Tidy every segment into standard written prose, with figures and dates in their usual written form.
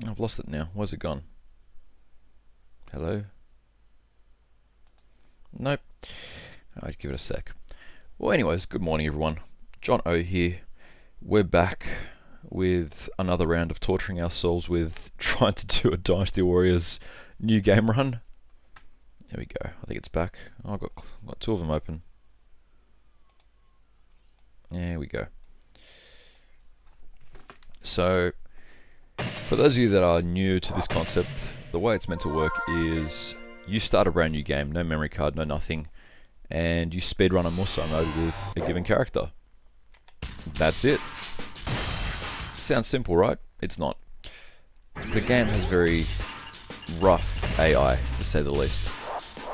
I've lost it now. Where's it gone? Hello? Nope. I'd give it a sec. Well, anyways, good morning, everyone. John O here. We're back with another round of torturing ourselves with trying to do a Dynasty Warriors new game run. There we go. I think it's back. Oh, I've got two of them open. There we go. So, for those of you that are new to this concept, the way it's meant to work is you start a brand new game, no memory card, no nothing, and you speedrun a Musa mode with a given character. That's it. Sounds simple, right? It's not. The game has very rough AI, to say the least.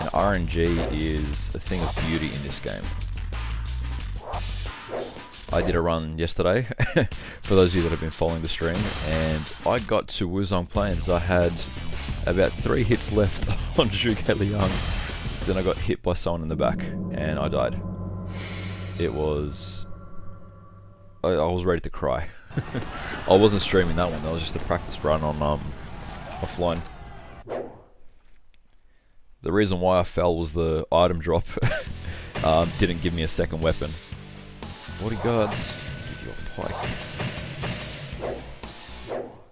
And RNG is a thing of beauty in this game. I did a run yesterday, for those of you that have been following the stream, and I got to Wuzong Plains. I had about 3 hits left on Zhuge Liang, then I got hit by someone in the back, and I died. It was... I was ready to cry. I wasn't streaming that one, that was just a practice run on offline. The reason why I fell was the item drop didn't give me a second weapon. Bodyguards, give you a pike.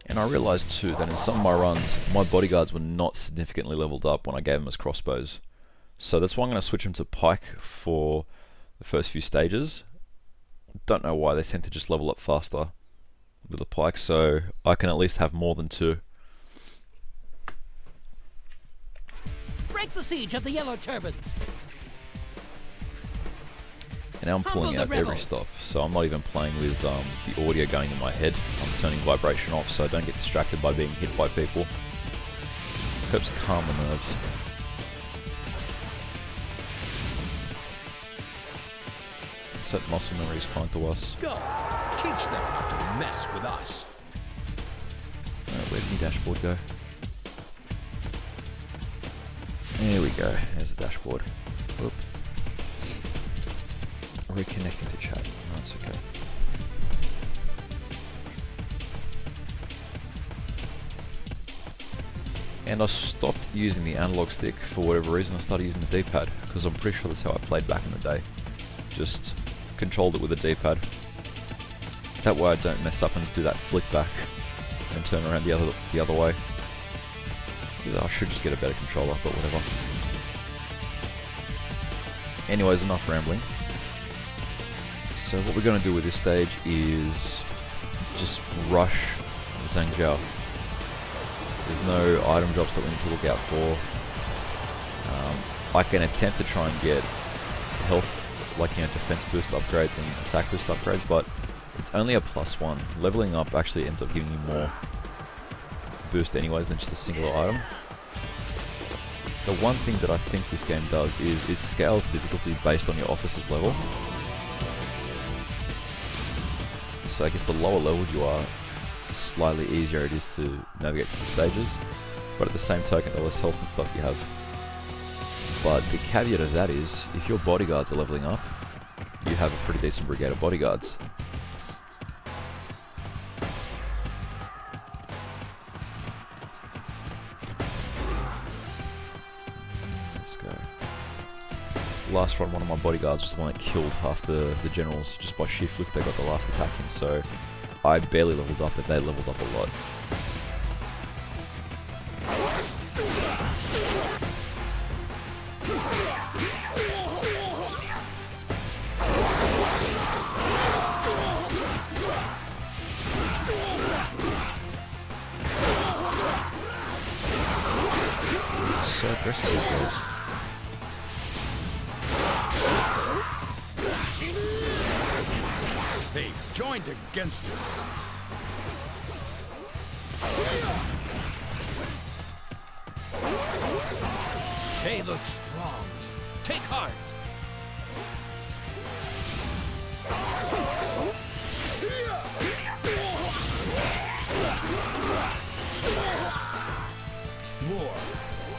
And I realised too that in some of my runs, my bodyguards were not significantly leveled up when I gave them as crossbows. So that's why I'm going to switch them to pike for the first few stages. Don't know why, they seem to just level up faster with the pike, so I can at least have more than 2. Break the siege of the Yellow Turbans. And now I'm pulling out every stop, so I'm not even playing with the audio going in my head. I'm turning vibration off so I don't get distracted by being hit by people. Helps calm the nerves. Set muscle memory is kind to us. Go! Teach them how to mess with us. Where did my dashboard go? There we go. There's the dashboard. Whoop. Reconnecting to chat. That's okay. And I stopped using the analog stick for whatever reason. I started using the D-pad because I'm pretty sure that's how I played back in the day. Just controlled it with a D-pad. That way I don't mess up and do that flick back and turn around the other way. I should just get a better controller, but whatever. Anyways, enough rambling. So what we're going to do with this stage is just rush Zhangjiao. There's no item drops that we need to look out for. I can attempt to try and get health, like, you know, defense boost upgrades and attack boost upgrades, but it's only a +1. Leveling up actually ends up giving you more boost anyways than just a single item. The one thing that I think this game does is it scales difficulty based on your officer's level. So I guess the lower level you are, the slightly easier it is to navigate to the stages, but at the same token, the less health and stuff you have. But the caveat of that is, if your bodyguards are leveling up, you have a pretty decent brigade of bodyguards. Let's go. Last run, one of my bodyguards was the one that killed half the generals. Just by sheer flick they got the last attack in, so I barely leveled up, but they leveled up a lot. So aggressive, these guys. They've joined against us. They look strong. Take heart. More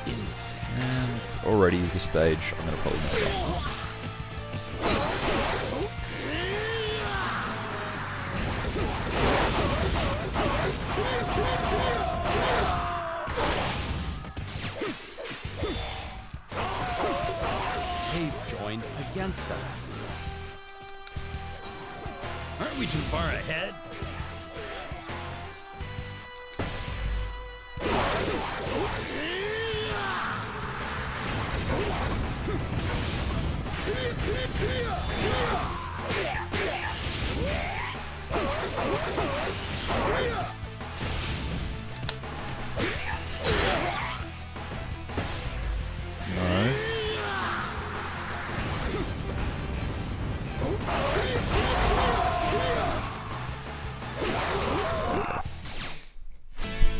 insects. And already this stage, I'm going to probably mess up. against us. Aren't we too far ahead? No.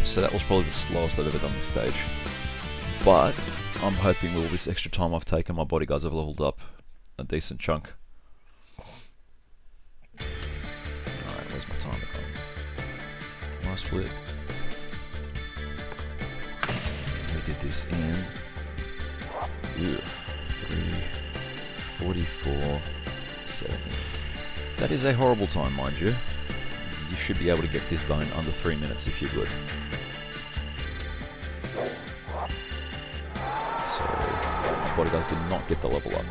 So that was probably the slowest I've ever done this stage. But I'm hoping with all this extra time I've taken, my bodyguards have leveled up a decent chunk. Alright, where's my timer gone? Nice split. We did this in 3:44:70. That is a horrible time, mind you. You should be able to get this done in under 3 minutes if you're good. So, my bodyguards did not get the level up.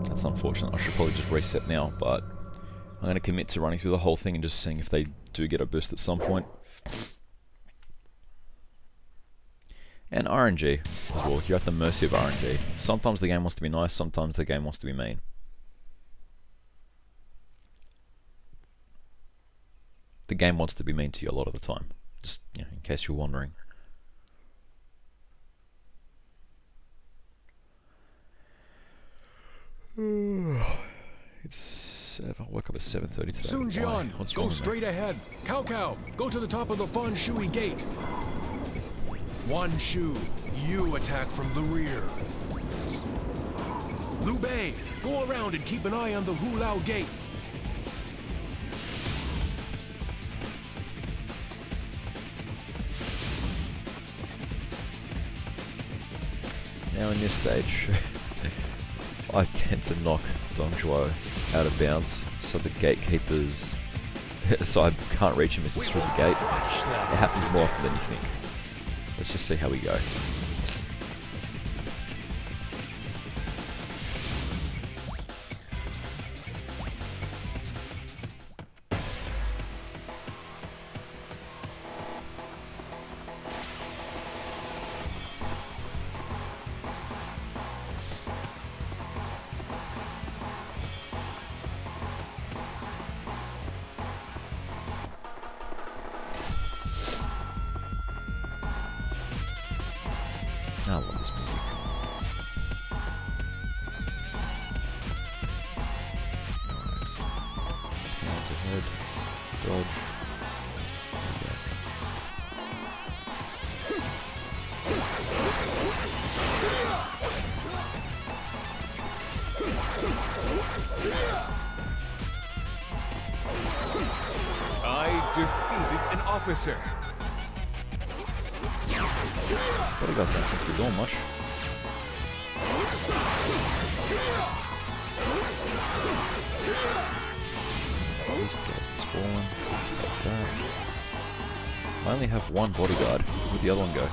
That's unfortunate. I should probably just reset now, but I'm going to commit to running through the whole thing and just seeing if they do get a boost at some point. And RNG as well. You're at the mercy of RNG. Sometimes the game wants to be nice, sometimes the game wants to be mean. The game wants to be mean to you a lot of the time. Just, you know, in case you're wondering. It's I woke up at 7:30 today. Soon, Jian, What's go wrong with me? straight ahead. Cao Cao, go to the top of the Fan Shui gate. Wan Shu, you attack from the rear. Liu Bei, go around and keep an eye on the Hu Lao gate. Now in this stage, I tend to knock Dong Zhuo out of bounds, so the gatekeepers, so I can't reach him as he's through the gate. It happens more often than you think. Let's just see how we go. I love this music. Alright. Hands ahead. Dodge. I defeated an officer. Bodyguards don't seem to be doing much. This guy is fallen. Let's take that. I only have one bodyguard. Where'd the other one go?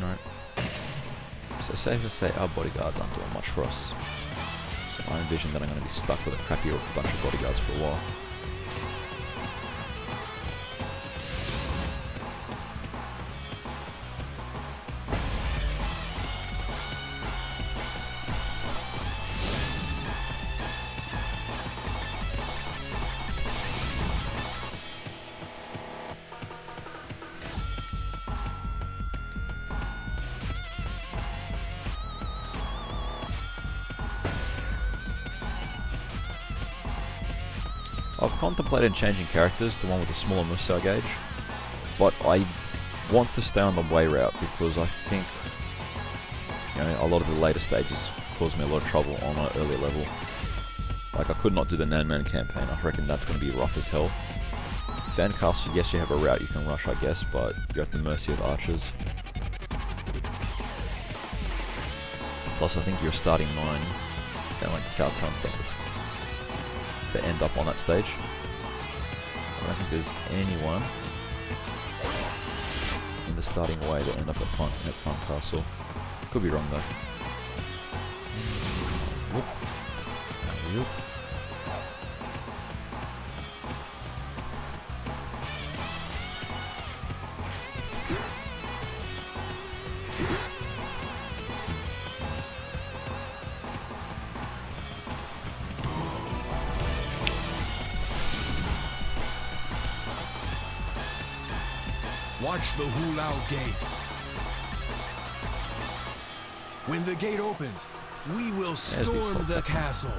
Alright. So safe to say our bodyguards aren't doing much for us. So I envision that I'm going to be stuck with a crappy bunch of bodyguards for a while. I've contemplated changing characters to one with a smaller missile gauge, but I want to stay on the way route because I think, you know, a lot of the later stages caused me a lot of trouble on an earlier level. Like I could not do the Nan Man campaign. I reckon that's going to be rough as hell. Fancastle, yes, you have a route you can rush, I guess, but you're at the mercy of archers. Plus, I think you're starting 9. Sound like the South Town stuff is to end up on that stage. I don't think there's anyone the starting way to end up at Farm Castle. Could be wrong though. Whoop. Whoop. Watch the Hulao gate. When the gate opens, we will storm the castle.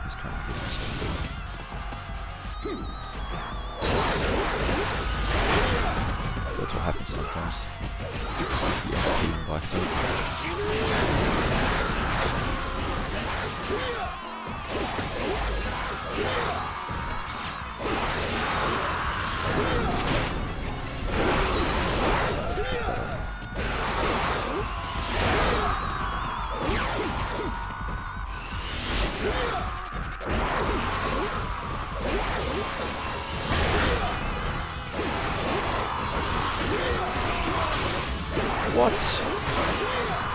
Just trying to get myself. So that's what happens sometimes. Yeah, like so. What?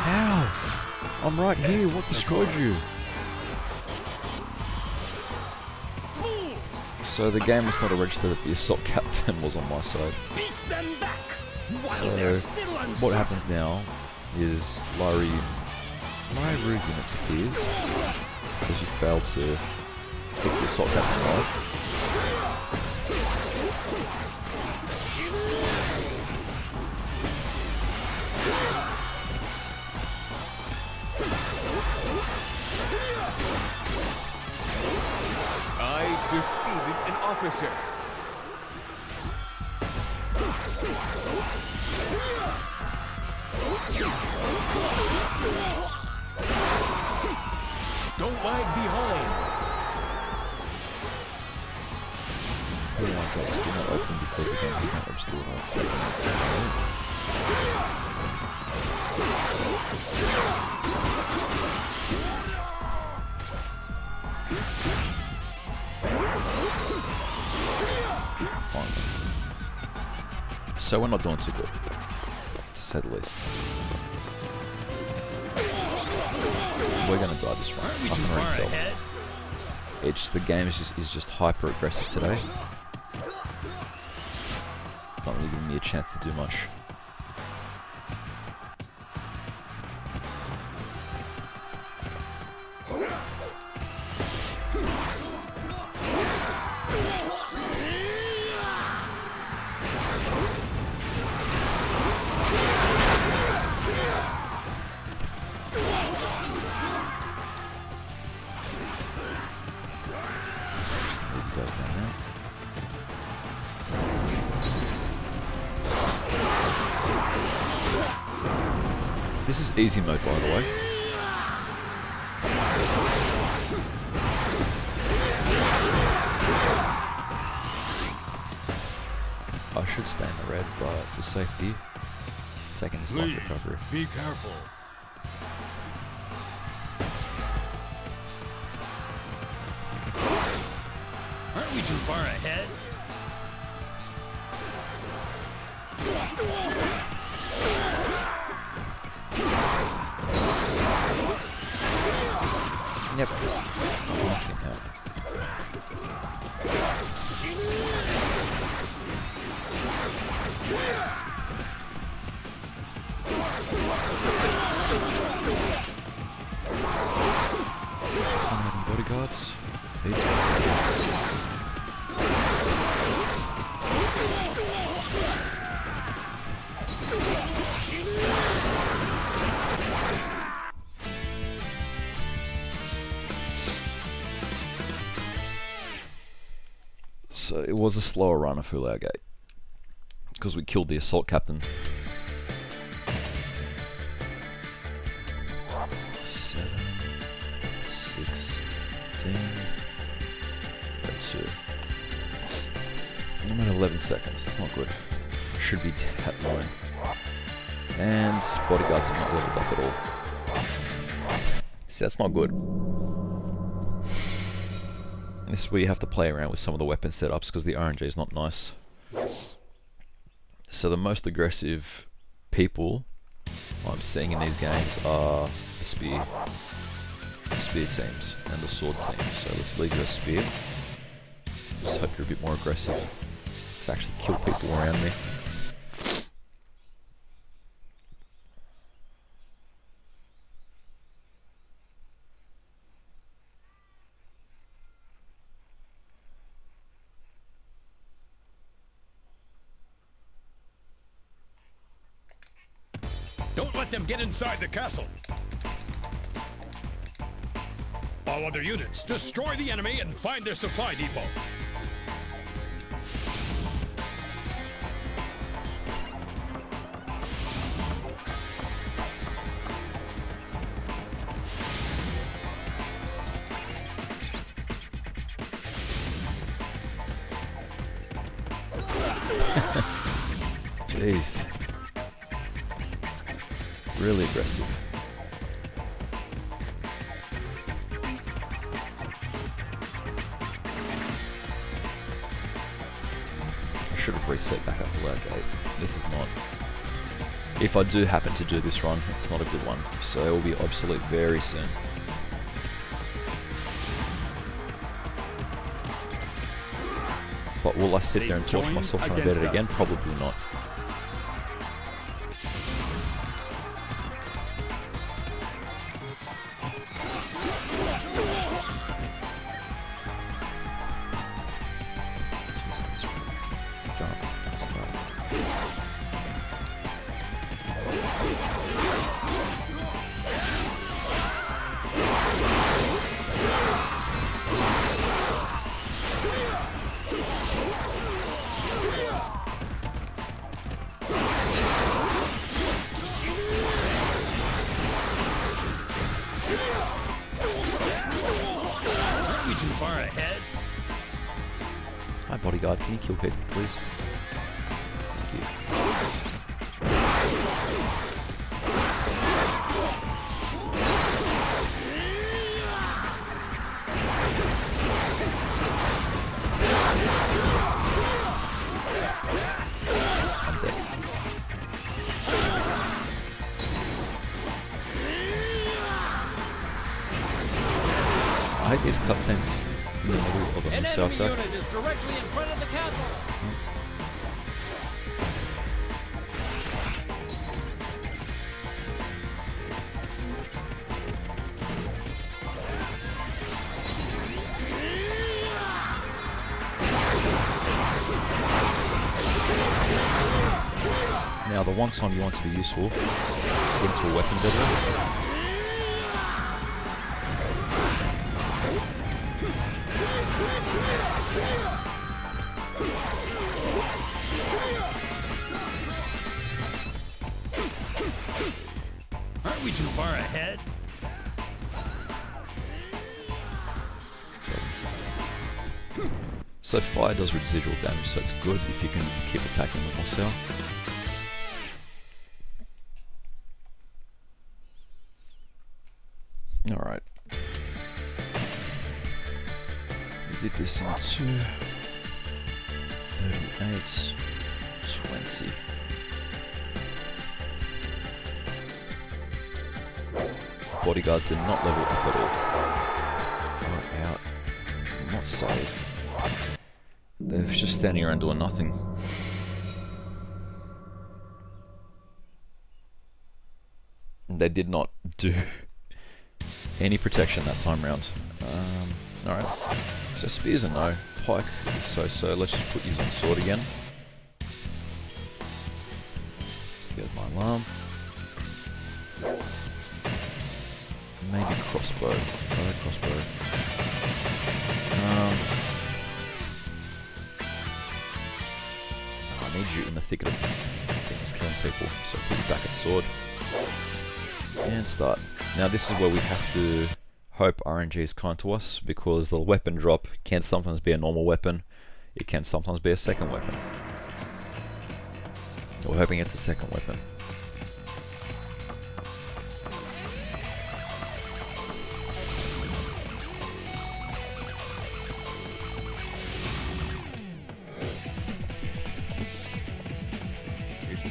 How? I'm right here. What destroyed you? So the game was not registered that the assault captain was on my side. So what happens now is Lyra units appears because you failed to pick the assault captain alive. I defeated an officer. Don't lag behind. Oh my god, it's still not open because the game is not registered when I've taken Fine. So we're not doing too good, to say the least. We're gonna die this run. I can already tell. It's the game is just hyper aggressive today. Not really giving me a chance to do much. This is easy mode, by the way. I should stay in the red, but for safety, taking this life recovery. Be careful. Aren't we too far ahead? Yep. Nothing out. Having bodyguards. So it was a slower run of Hulao Gate because we killed the assault captain. 7, 16, 32. I'm at 11 seconds. That's not good. Should be at 9. And bodyguards have not leveled up at all. See, that's not good. This is where you have to play around with some of the weapon setups because the RNG is not nice. So the most aggressive people I'm seeing in these games are the spear teams and the sword teams. So let's leave you a spear. Just hope you're a bit more aggressive to actually kill people around me. Don't let them get inside the castle. All other units, destroy the enemy and find their supply depot. Jeez. Really aggressive. I should have reset back up the load gate. This is not... If I do happen to do this run, it's not a good one. So it will be obsolete very soon. But will I sit there and torture myself trying to beat it again? Probably not. Too far ahead. Hi bodyguard, can you kill people please? Thank you. I'm dead. I hate these cutscenes in the middle of a An missile enemy attack. unit is directly in front of the castle. Now the one time you want to be useful, get into a weapon bedroom. Aren't we too far ahead? So fire does residual damage, so it's good if you can keep attacking with more cell. Alright. We did this in 2, 38, 20. Bodyguards did not level up at all. Far out. Not safe. They're just standing around doing nothing. They did not do any protection that time round. Alright. So spears are no. Pike is so. Let's just put you on sword again. There's my alarm. Maybe crossbow. Crossbow. I need you in the thicket of things killing people, so put you back at sword. And start. Now this is where we have to hope RNG is kind to us, because the weapon drop can sometimes be a normal weapon, it can sometimes be a second weapon. We're hoping it's a second weapon.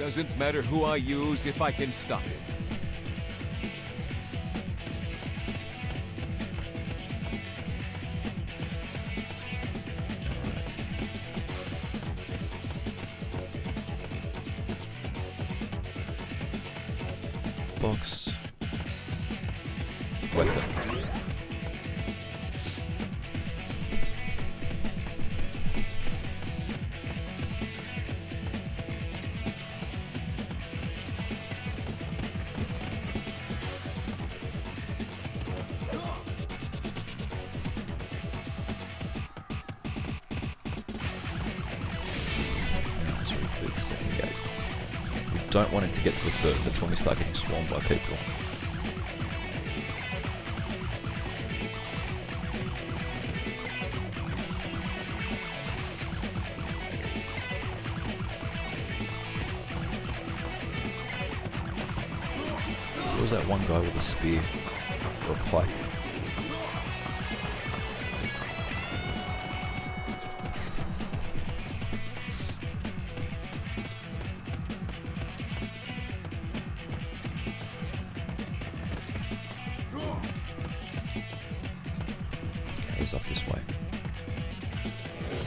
Doesn't matter who I use if I can stop it. Box. Weapon. Let's repeat the second gate. We don't want it to get to the third. That's when we start getting swarmed by people. What was that one guy with a spear or a pike? He's up this way.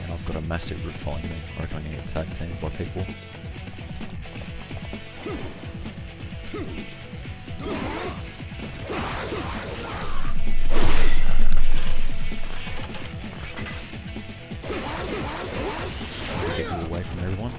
And I've got a massive group following me. I reckon I'm going to get tag teamed by people. Get you away from everyone.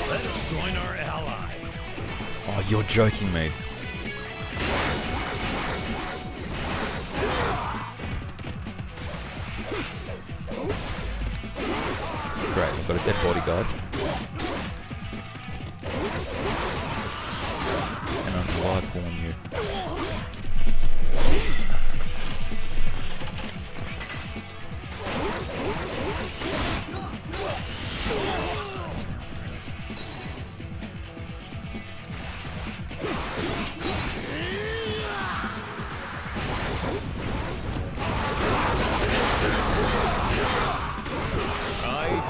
Let us join our allies. Oh, you're joking me. Great, I've got a dead bodyguard. And I'm live calling you.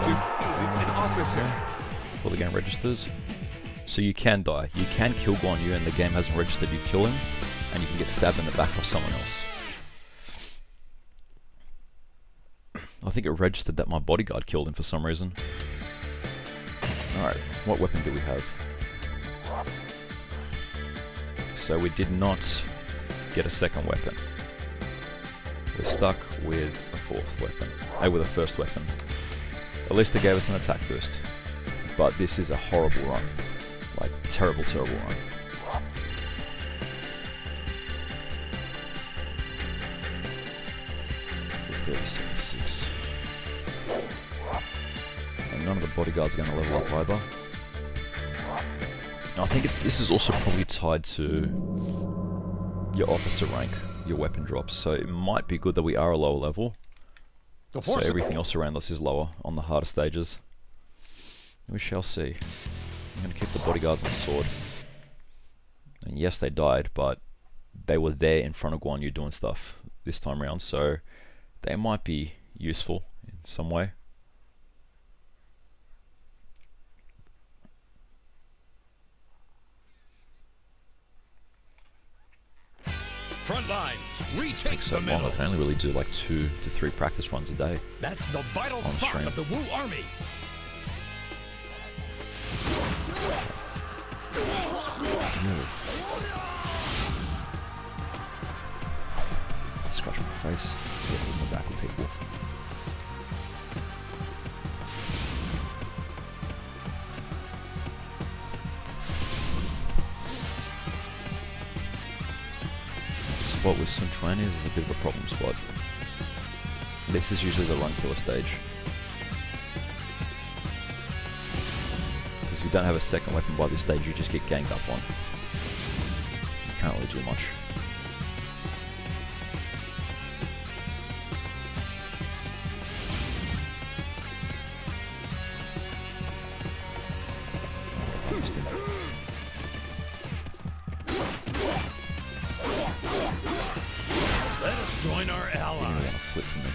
An officer. Before the game registers. So you can die. You can kill Guan Yu and the game hasn't registered you kill him, and you can get stabbed in the back by someone else. I think it registered that my bodyguard killed him for some reason. Alright, what weapon do we have? So we did not get a second weapon. We're stuck with a fourth weapon. With a first weapon. At least they gave us an attack boost. But this is a horrible run. Like, terrible, terrible run. For 3076. And none of the bodyguards are going to level up either. I think this is also probably tied to your officer rank, your weapon drops. So it might be good that we are a lower level. So everything else around us is lower on the harder stages. We shall see. I'm going to keep the bodyguards on sword. And yes, they died, but they were there in front of Guan Yu doing stuff this time around, so they might be useful in some way. Front lines, retake Takes so the long. middle. I can only really do like 2 to 3 practice runs a day. That's the vital On spot stream. of the Wu army. Scratch my face. Get in the back with people. spot with Sun Chuan is a bit of a problem spot. This is usually the run killer stage. Because if you don't have a second weapon by this stage, you just get ganged up on. You can't really do much. Let us join our Didn't really ally. want to flip from me.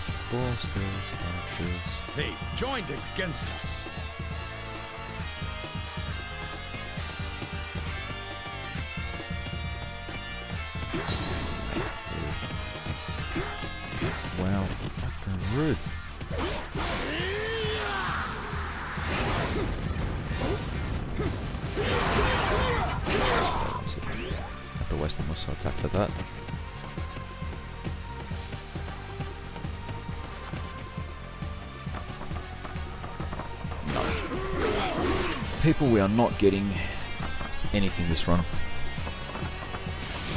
Of course there's archers. They joined against us. Wow, fucking rude. Have to waste the missile attack for that. People, we are not getting anything this run.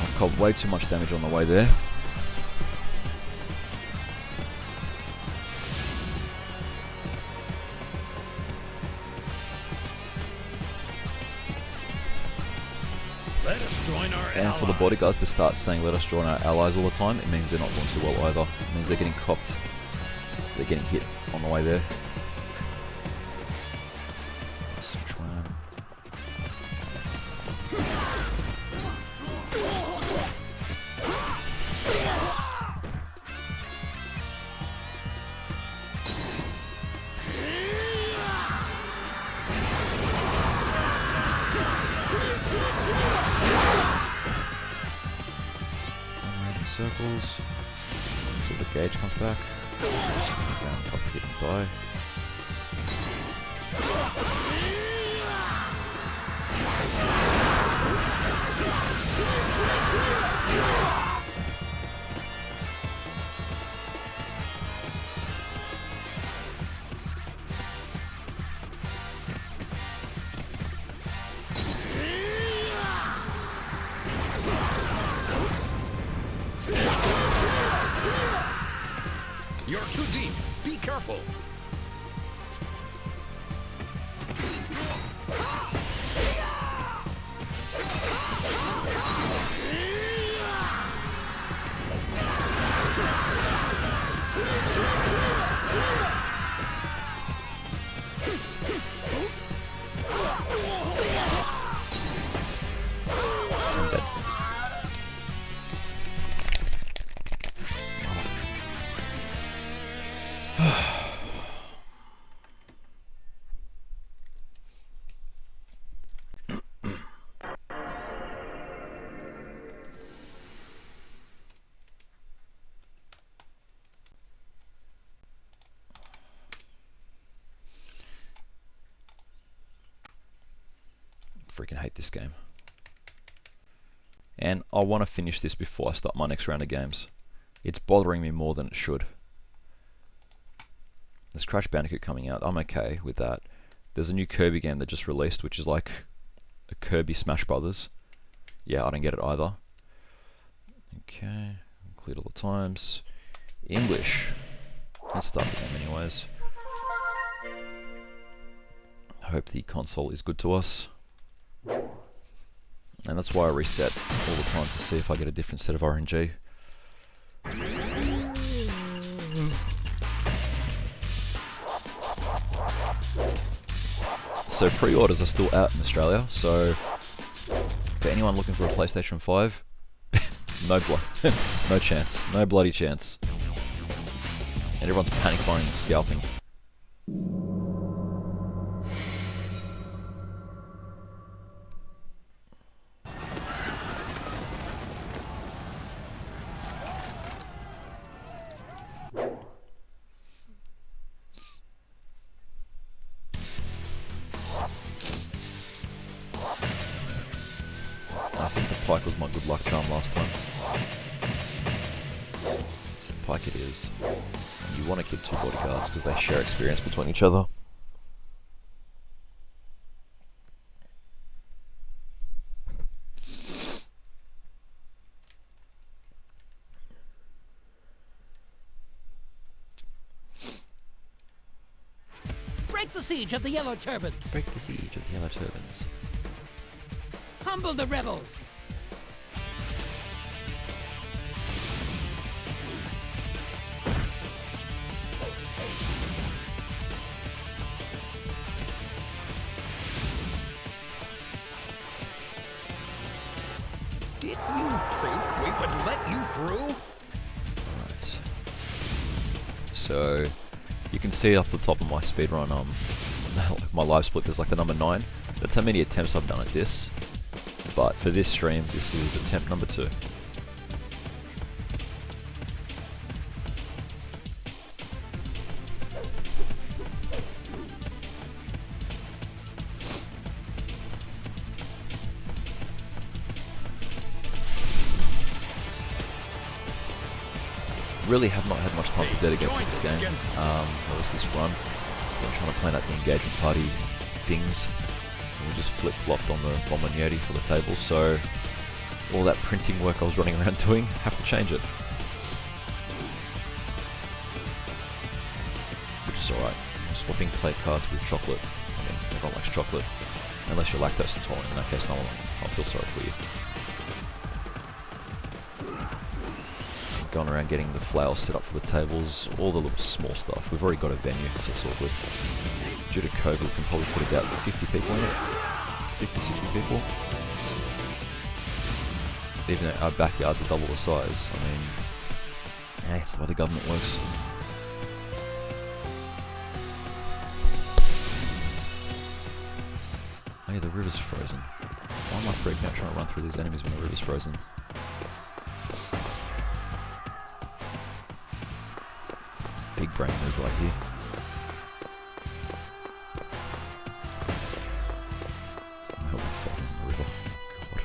I've caught way too much damage on the way there. Let us join our And ally. for the bodyguards to start saying let us join our allies all the time, it means they're not doing too well either. It means they're getting copped. They're getting hit on the way there. Sichuan. Circles until the gauge comes back. Just stick it down, top hit and die. You're too deep. Be careful. I'm dead. Freaking hate this game. And I want to finish this before I start my next round of games. It's bothering me more than it should. There's Crash Bandicoot coming out. I'm okay with that. There's a new Kirby game that just released, which is like a Kirby Smash Brothers. Yeah, I don't get it either. Okay, cleared all the times. English. Let's start the game anyways. I hope the console is good to us. And that's why I reset all the time to see if I get a different set of RNG. So pre-orders are still out in Australia, so for anyone looking for a PlayStation 5, no chance, no bloody chance. And everyone's panic buying and scalping. Pike was my good luck charm last time. So Pike it is. And you want to keep 2 bodyguards because they share experience between each other. Break the siege of the Yellow Turbans. Break the siege of the Yellow Turbans. Humble the rebels. Did you think we would let you through? Right. So you can see off the top of my speedrun, my live split, there's like the number 9. That's how many attempts I've done at this. But for this stream, this is attempt number 2. Really have not had much time to dedicate to this game, or was this run. We're trying to plan out the engagement party things. And we just flip-flopped on the Bombardieri for the tables, so all that printing work I was running around doing, have to change it. Which is alright. I'm swapping play cards with chocolate. I mean, everyone likes chocolate. Unless you're lactose intolerant, in that case no one I'll feel sorry for you. Going around getting the flowers set up for the tables, all the little small stuff. We've already got a venue, so it's all good. Due to COVID, we can probably put about 50 people in it. 50, 60 people. Even though our backyards are double the size. I mean, hey, it's the way the government works. Hey, the river's frozen. Why am I freaking out trying to run through these enemies when the river's frozen? Big brain move right here. I hope we fall in the river. God.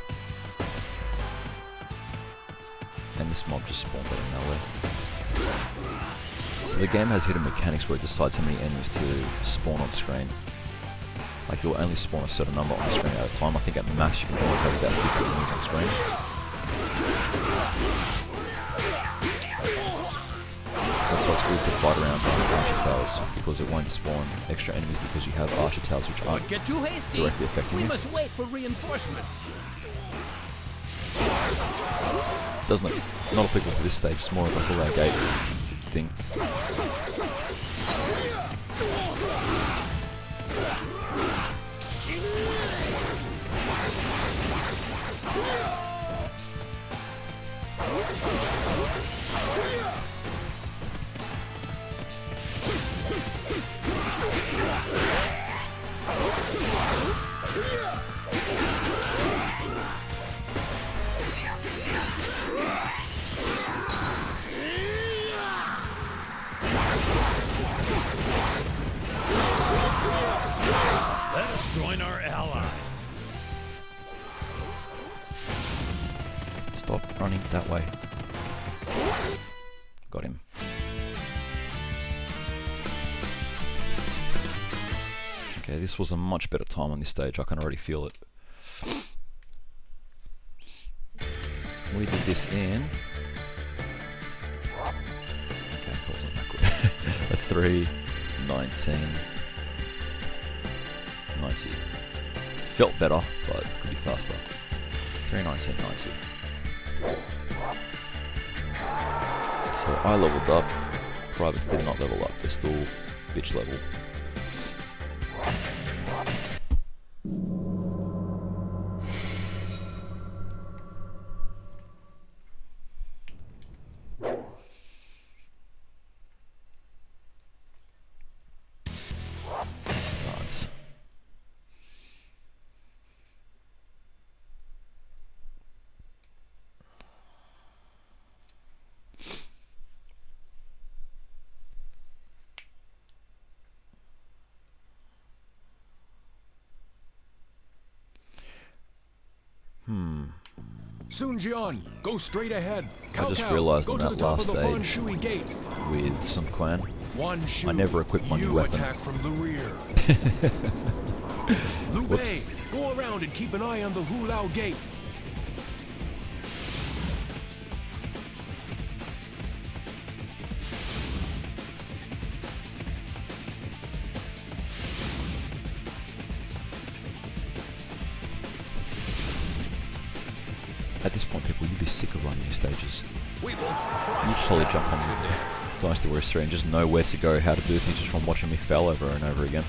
And this mob just spawned out of nowhere. So the game has hidden mechanics where it decides how many enemies to spawn on screen. Like, it will only spawn a certain number on screen at a time. I think at max you can probably have about 50 enemies on screen. That's why it's good to fight around Archer Towers, because it won't spawn extra enemies because you have Archer Towers which aren't Don't get too hasty. directly affecting We you. must wait for reinforcements. Doesn't it? Not applicable to this stage, it's more of a full out gate thing. Let us join our allies. Stop running that way. Got him. Okay, this was a much better time on this stage, I can already feel it. We did this in... Okay, that wasn't that good. A 3, 19, 90. Felt better, but could be faster. 3, 19, 90. So I leveled up, privates did not level up, they're still bitch level. Start. Sun Jian, go straight ahead. I just Cao Cao, realized go on to that the top last of the Fun stage Shui gate. with Sun Quan, One Shu, never equipped my new you weapon. attack from the rear. Liu Whoops. Bei, go around and keep an eye on the Hu Lao gate. At this point, people, you'd be sick of running these stages. We will You'd crush probably that jump on today. Dynasty Warriors 3 and just know where to go, how to do things just from watching me fail over and over again.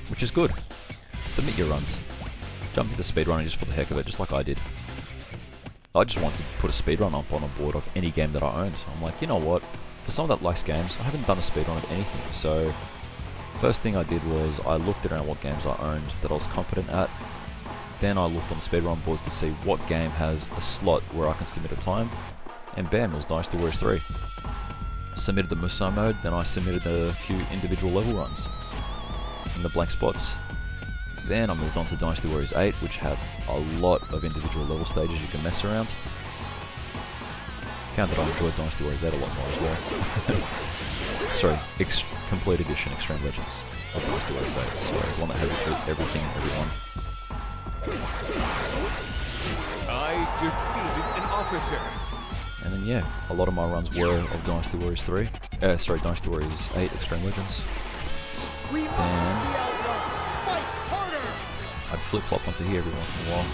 Which is good. Submit your runs. Jump into speedrunning just for the heck of it, just like I did. I just wanted to put a speedrun up on a board of any game that I owned. I'm like, you know what? For someone that likes games, I haven't done a speedrun of anything. So, first thing I did was I looked around what games I owned that I was competent at. Then I looked on the speedrun boards to see what game has a slot where I can submit a time. And bam, it was Dynasty Warriors 3. Submitted the Musou mode, then I submitted a few individual level runs in the blank spots. Then I moved on to Dynasty Warriors 8, which had a lot of individual level stages you can mess around. Found that I enjoyed Dynasty Warriors 8 a lot more as well. Sorry, Complete Edition Extreme Legends of Dynasty Warriors 8. Sorry, one that had everything and everyone. I defeated an officer. And then yeah, a lot of my runs were of Dynasty Warriors 3. Dynasty Warriors 8 Extreme Legends. We must be outrun. Fight harder. I'd flip-flop onto here every once in a while.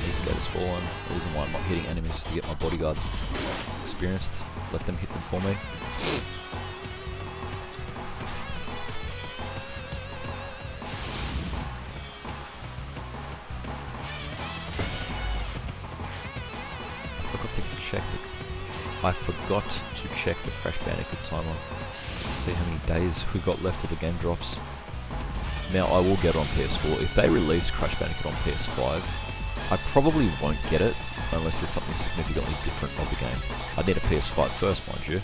These guys fallen. The reason why I'm not hitting enemies is to get my bodyguards experienced. Let them hit them for me. I forgot to check the Crash Bandicoot timer. Let's see how many days we got left till the game drops. Now I will get it on PS4. If they release Crash Bandicoot on PS5, I probably won't get it unless there's something significantly different of the game. I'd need a PS5 first, mind you.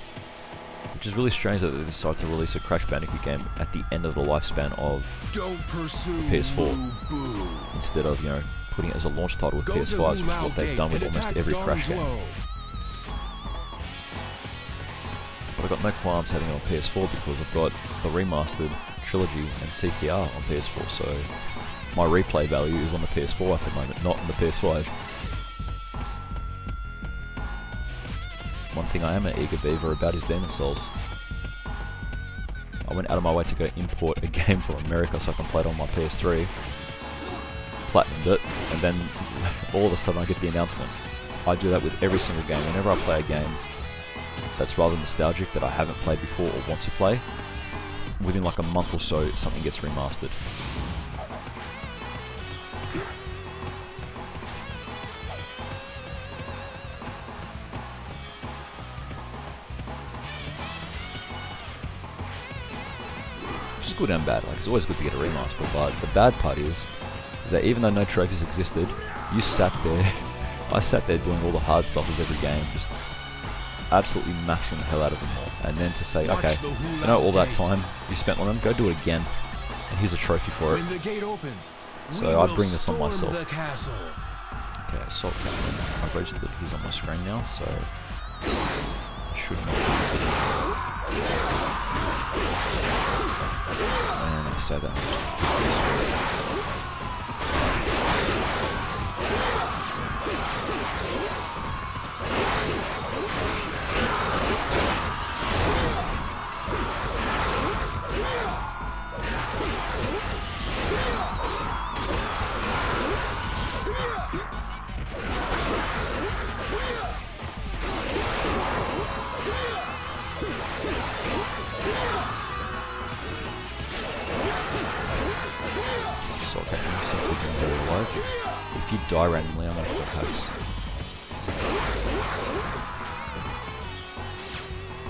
Which is really strange that they decided to release a Crash Bandicoot game at the end of the lifespan of Don't pursue PS4. Boo. Instead of, you know, putting it as a launch title with PS5s, which is what they've done with almost every Crash game. But I've got no qualms having it on PS4 because I've got the remastered trilogy and CTR on PS4, so my replay value is on the PS4 at the moment, not on the PS5. One thing I am an eager beaver about is Demon Souls. I went out of my way to go import a game from America so I can play it on my PS3, platinumed it, and then all of a sudden I get the announcement. I do that with every single game. Whenever I play a game that's rather nostalgic that I haven't played before or want to play, within like a month or so something gets remastered. Which is good and bad. Like, it's always good to get a remaster, but the bad part is that even though no trophies existed, you sat there, I sat there doing all the hard stuff of every game, just absolutely maxing the hell out of them all. And then to say, okay, you know, all that time you spent on them, go do it again, and here's a trophy for it. When the gate opens, So I bring this on storm myself. the castle. Okay, Assault Captain. I've registered that he's on my screen now, so I should not. And I say that. If you die randomly, I'm gonna put hacks.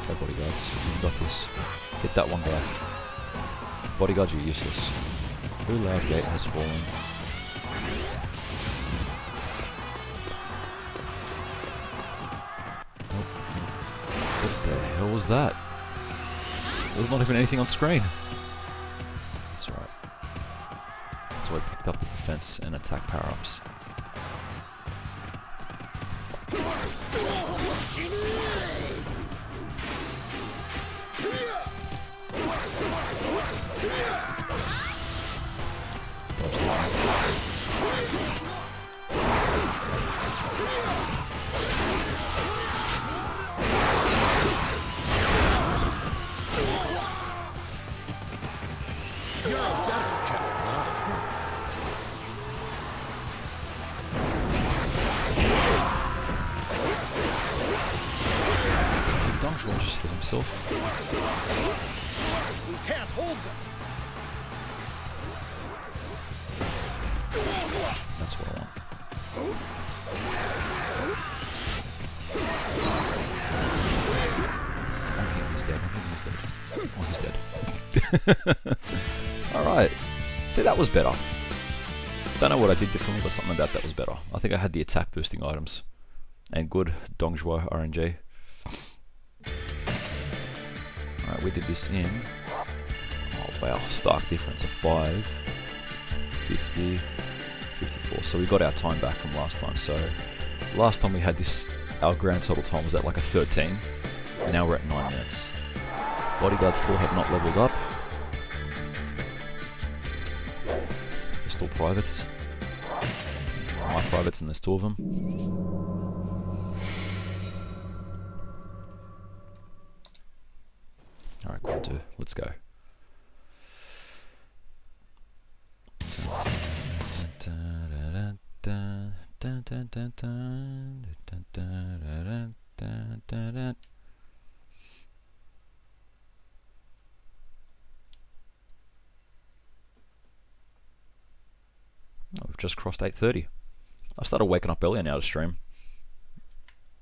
Okay, bodyguards, you've got this. Hit that one guy. Bodyguards are useless. Hu Lao Gate has fallen. What the hell was that? There's not even anything on screen. That's right. So I picked up the defense and attack power-ups. You're a better general than I've heard. Dongzhuo just hit himself. We can't hold them. That's what I want. He's dead. Oh, he's dead. Alright. See, that was better. Don't know what I did differently, but something about that was better. I think I had the attack boosting items. And good Dongzhuo RNG. Alright, we did this in... Oh wow, stark difference of 5, 50, 54. So we got our time back from last time. So last time we had this, our grand total time was at like a 13. Now we're at 9 minutes. Bodyguards still have not leveled up. They're still privates. My privates, and there's 2 of them. Alright, go on to, let's go. Oh, we've just crossed 8:30. I've started waking up earlier now to stream.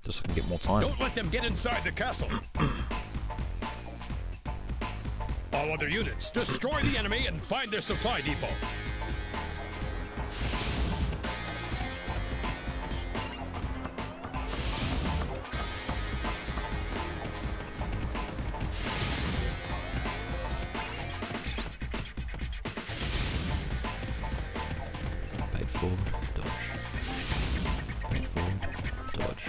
Just so I can get more time. Don't let them get inside the castle. All other units, destroy the enemy and find their supply depot. Paid forward, dodge. Paid forward, dodge.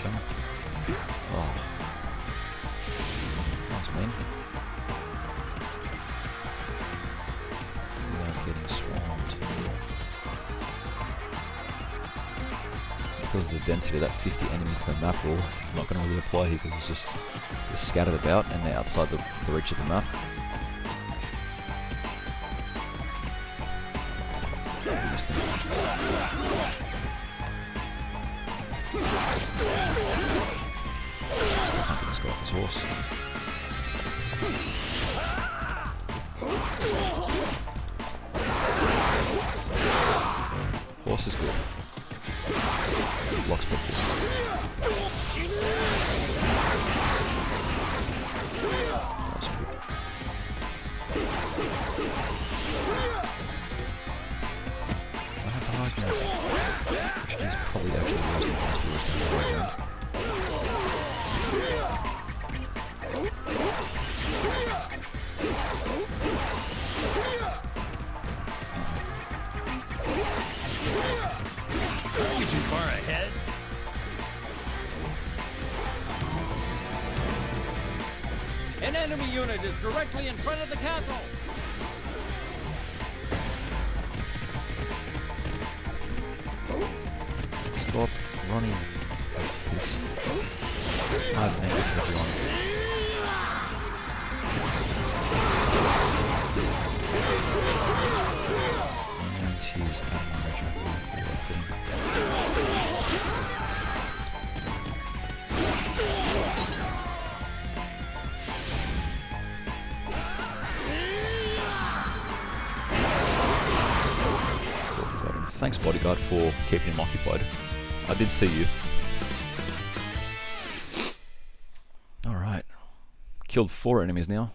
Jump. Oh. That's mean. We are getting swarmed. Because of the density of that 50 enemy per map rule, it's not going to really apply here because it's just they're scattered about and they're outside the reach of the map. Missed them. Still can't get this guy off his horse. Horse is good. Blocks people. That's good. I have the high ground. Which is probably actually worse than the high ground. Are you too far ahead? An enemy unit is directly in front of the castle. Stop running. Please. I've negative everyone. And he's out of my regiment. Thanks, bodyguard, for keeping him occupied. I did see you. Alright. Killed 4 enemies now.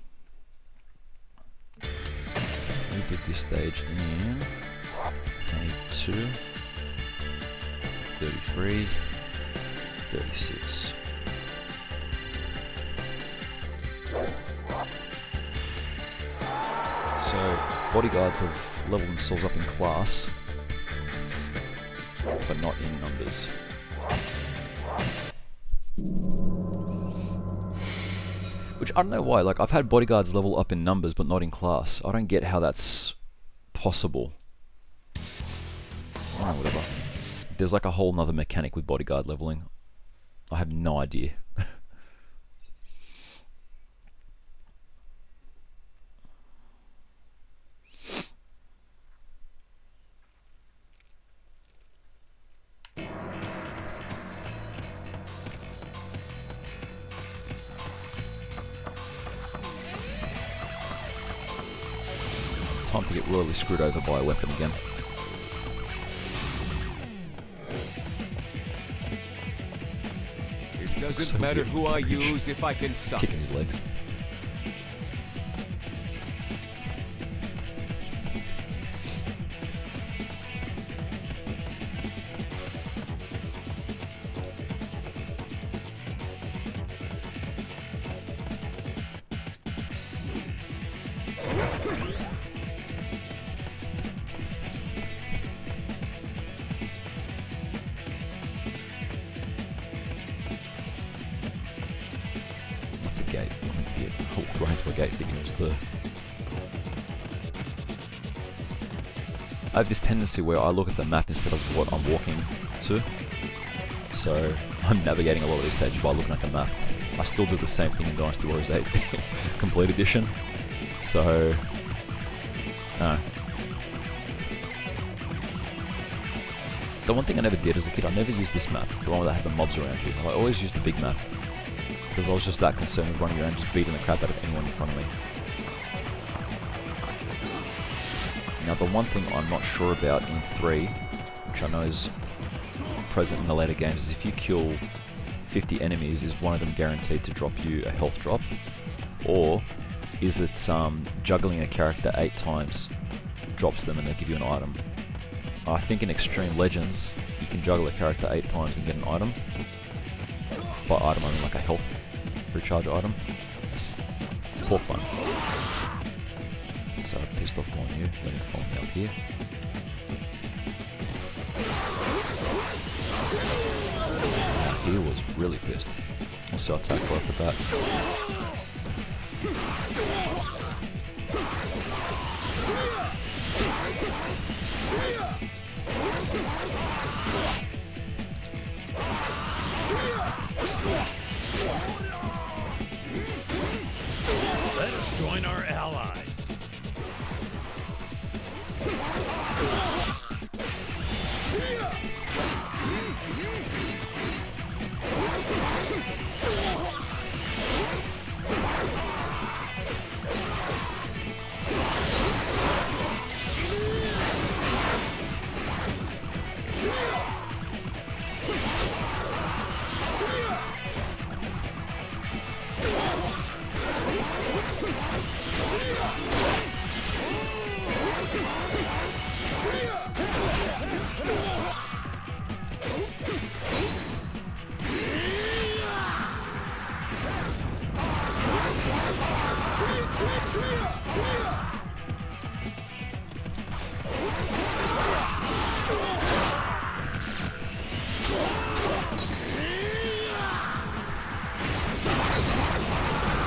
did this stage in 22, 33, 36. So bodyguards have leveled themselves up in class, but not in numbers. Which I don't know why, like I've had bodyguards level up in numbers but not in class. I don't get how that's possible. Oh, whatever. There's like a whole nother mechanic with bodyguard leveling. I have no idea. Time to get royally screwed over by a weapon again. It doesn't So matter good. who I Huge. use if I can stop Kicking it. his legs. That's a gate. I walked right into a gate thinking it was the... I have this tendency where I look at the map instead of what I'm walking to. So I'm navigating a lot of these stages by looking at the map. I still do the same thing in Dynasty Warriors 8 Complete Edition. So... The one thing I never did as a kid, I never used this map, the one where they had the mobs around you. I always used the big map. Because I was just that concerned with running around just beating the crap out of anyone in front of me. Now the one thing I'm not sure about in 3, which I know is present in the later games, is if you kill 50 enemies, is one of them guaranteed to drop you a health drop? Or is it juggling a character 8 times drops them and they give you an item? I think in Extreme Legends, you can juggle a character 8 times and get an item. By item I mean like a health recharge item. Yes. Pork bun. So pissed off on you, let him follow me up here. Now he was really pissed. Also attack right off the bat. Let us join our allies.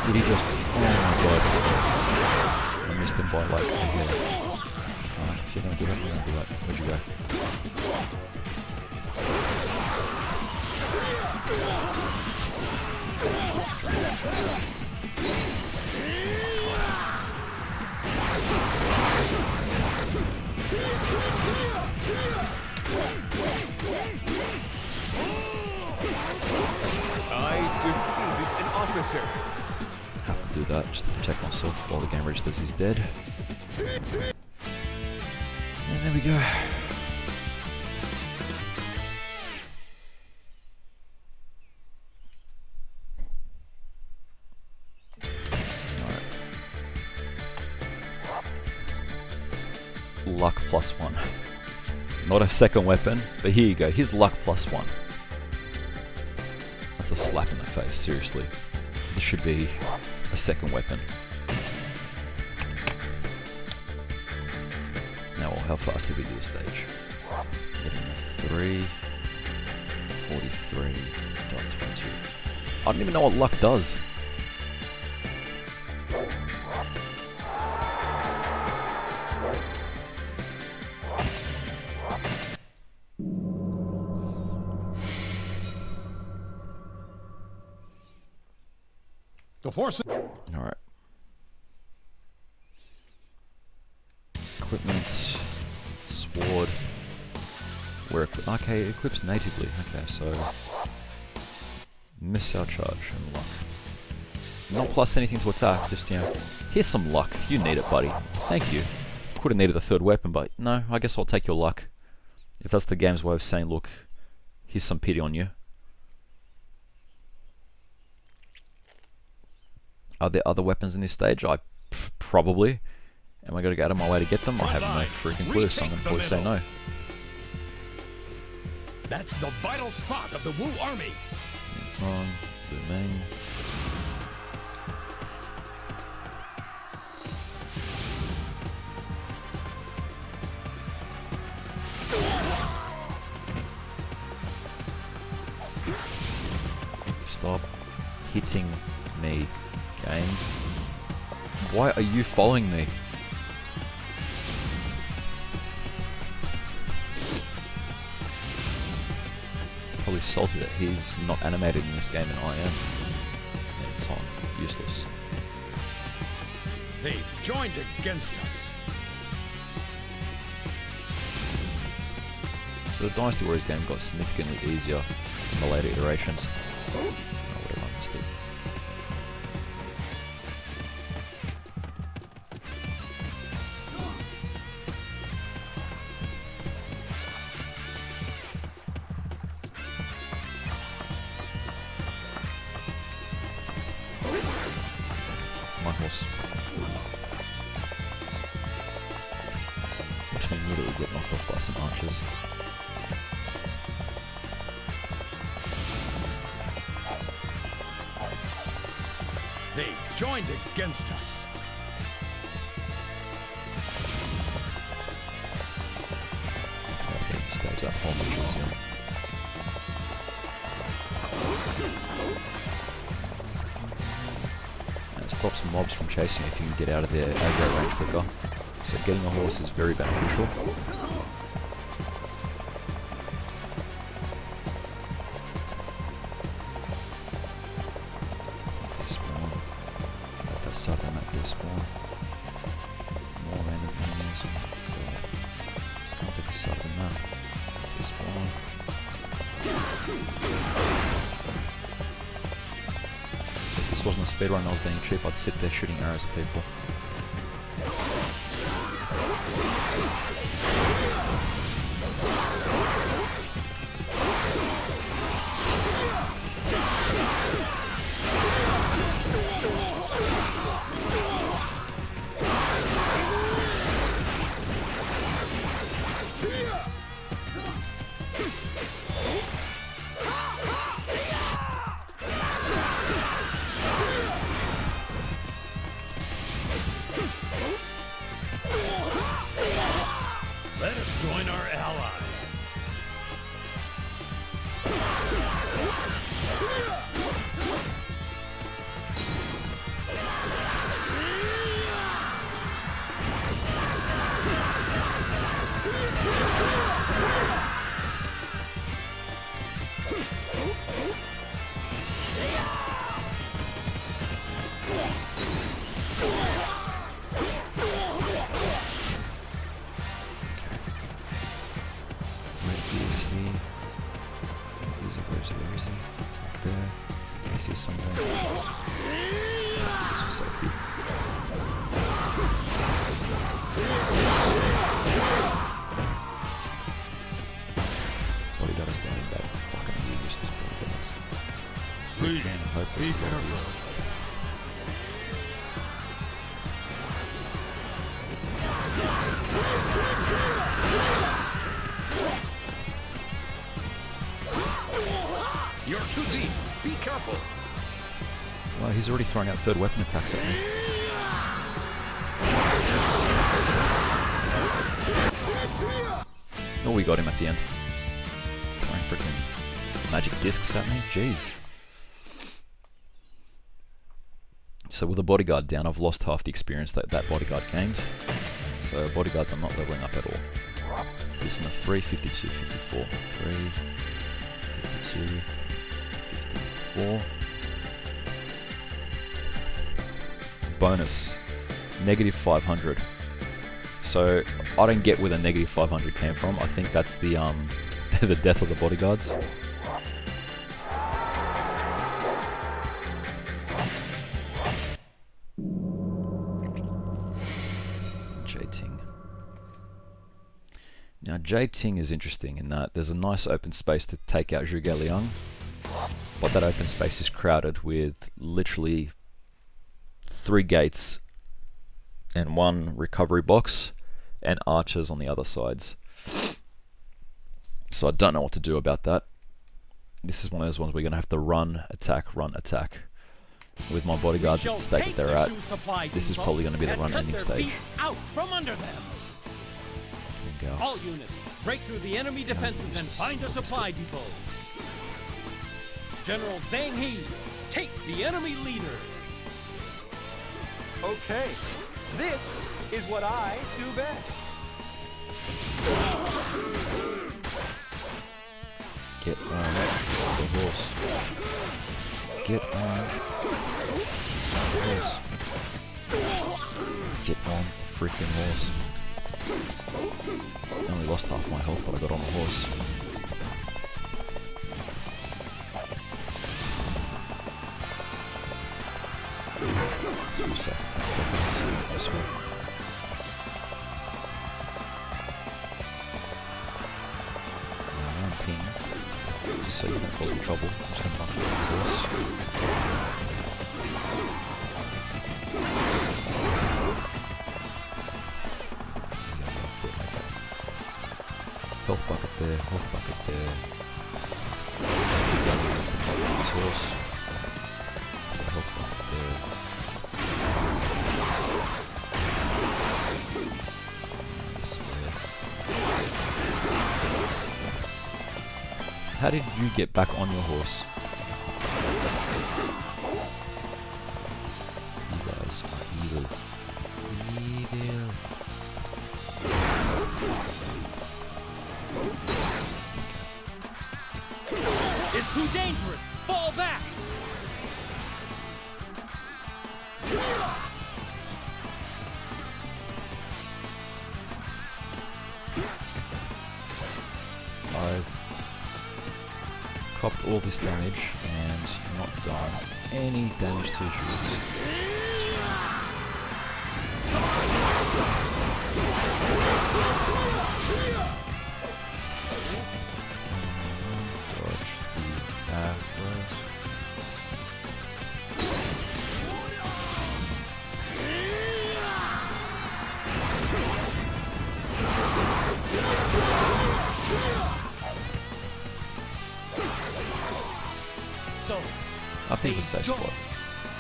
Did he just... Oh my god. I missed him by like a hair. Alright, if you're gonna do that, you're gonna do that. Where'd you go? I defeated an officer. Have to do that just to protect myself while the game registers he's dead. And there we go. Alright. luck +1. Not a second weapon, but here you go. Here's luck +1. That's a slap in the face, seriously. This should be a second weapon. Now, how fast did we do this stage? Getting a 3, 43.22. I don't even know what luck does. The force. Alright. Equipment, sword. Okay, equips natively. Okay, so missile charge and luck. Not plus anything to attack, just, you know, here's some luck. You need it, buddy. Thank you. Could have needed a third weapon, but no, I guess I'll take your luck. If that's the game's way of saying, look, here's some pity on you. Are there other weapons in this stage? Probably. Am I going to go out of my way to get them? I have no freaking clue, so I'm going to probably say no. That's the vital spot of the Wu army. Wrong. Domain. Stop hitting me, game. Why are you following me? Probably salty that he's not animated in this game and I am. And it's on. Useless. They joined against us. So the Dynasty Warriors game got significantly easier in the later iterations. Oh, whatever, I missed it. My horse. Which means that it will get knocked off by some archers. They joined against us. Okay, stage that whole much easier. And it stops mobs from chasing if you can get out of their aggro range quicker. So getting a horse is very beneficial. Southern at this spawn. More random enemies. I'll take a southern map. This spawn. If this wasn't a speedrun, I was being cheap, I'd sit there shooting arrows at people. Let us join our ally. See something. This was safety. Bodyguard is down in bad. Fucking useless bodyguards. Please, be careful. too deep. Be careful. Well, he's already throwing out third weapon attacks at me. Oh, we got him at the end. Throwing freaking magic discs at me. Jeez. So with the bodyguard down, I've lost half the experience that that bodyguard gained. So bodyguards I'm not leveling up at all. This is a 3, 52, 54. 3, 52, 54. Bonus. Negative 500. So I don't get where the negative 500 came from. I think that's the the death of the bodyguards. J-Ting. Now J-Ting is interesting in that there's a nice open space to take out Zhuge Liang, but that open space is crowded with literally 3 gates and 1 recovery box and archers on the other sides. So I don't know what to do about that. This is one of those ones we're going to have to run, attack, with my bodyguards at the state that they're at. This is probably going to be the run ending stage. Out from under them. Here we go. All units, break through the enemy defenses and find the supply depot. General Zhang He, take the enemy leader. Okay, this is what I do best. Get on the horse. Get on the horse. Get on freaking horse. I only lost half my health, but I got on the horse. Let's be safe for 10 seconds. This way. Ping, just so you don't cause me trouble. I'm just going to run through the course. Health bucket there, health bucket there. This horse. There's a health bucket there. How did you get back on your horse? You guys are evil. Evil. It's too dangerous. Fall back. I've copped all this damage and not done any damage to his troops. Dodge the arrows. So, Up is a safe spot,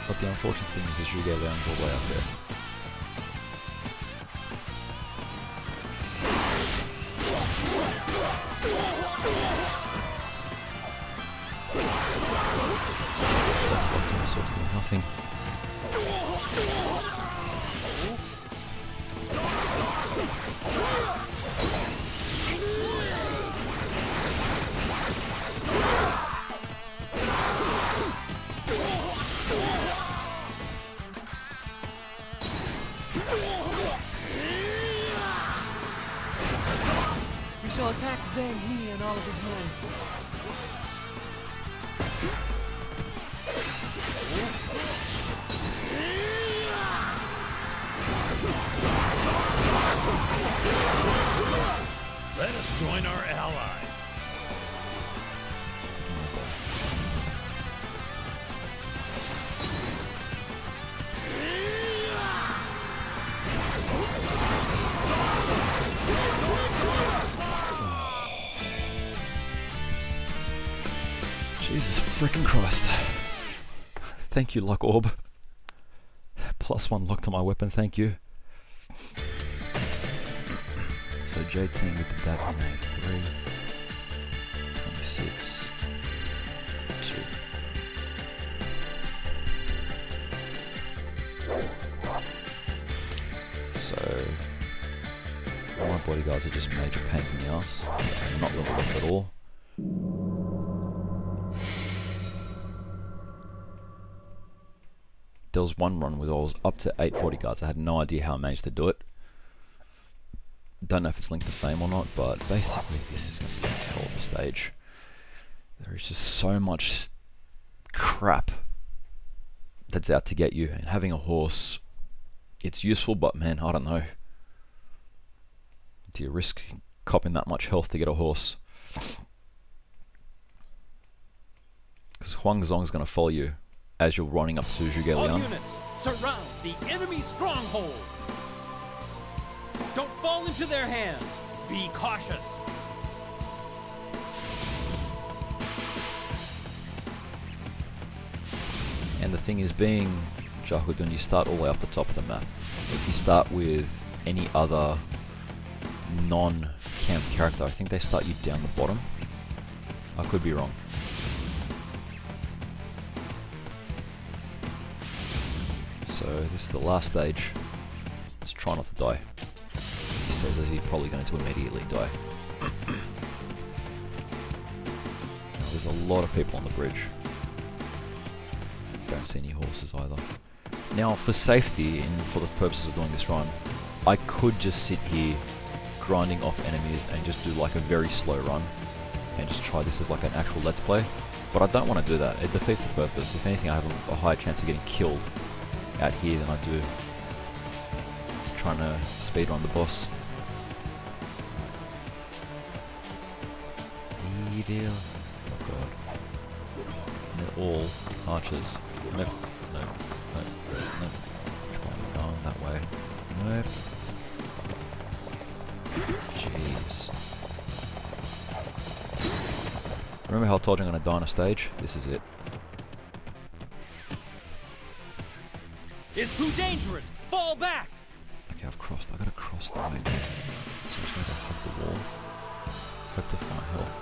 but the unfortunate thing is that Zhuge Liang's all the way up there. That's the dinosaurs doing nothing. we shall attack Zhang He and all of his men. Let us join our allies. freaking Christ. Thank you, Luck Orb. +1 luck to my weapon, thank you. So J-Team, we did that in a 3, 26, 2. So all my bodyguards are just major pains in the ass. I'm not leveled up at all. There was one run where I was up to 8 bodyguards. I had no idea how I managed to do it. Don't know if it's linked to fame or not, but basically this is going to be a hell of a stage. There is just so much crap that's out to get you, and having a horse, it's useful, but man, I don't know. Do you risk copping that much health to get a horse? Because Huang Zong's going to follow you as you're running up to Zhuge All Liang. units, surround the enemy stronghold. Don't fall into their hands. Be cautious. And the thing is, being Zhahudun, you start all the way up the top of the map. If you start with any other non-camp character, I think they start you down the bottom. I could be wrong. So this is the last stage. Let's try not to die. He says that he's probably going to immediately die. There's a lot of people on the bridge. Don't see any horses either. Now for safety and for the purposes of doing this run, I could just sit here grinding off enemies and just do like a very slow run and just try this as like an actual let's play. But I don't want to do that. It defeats the purpose. If anything, I have a higher chance of getting killed out here than I do trying to speedrun the boss. Evil. Oh god. And they're all archers. Nope. No. No. No. Going that way. Nope. Jeez. Remember how I told you I'm going to die on a stage? This is it. It's too dangerous. Fall back. Okay, I've crossed. I gotta cross the way there. So I'm just gonna hug the wall. Hope to find health.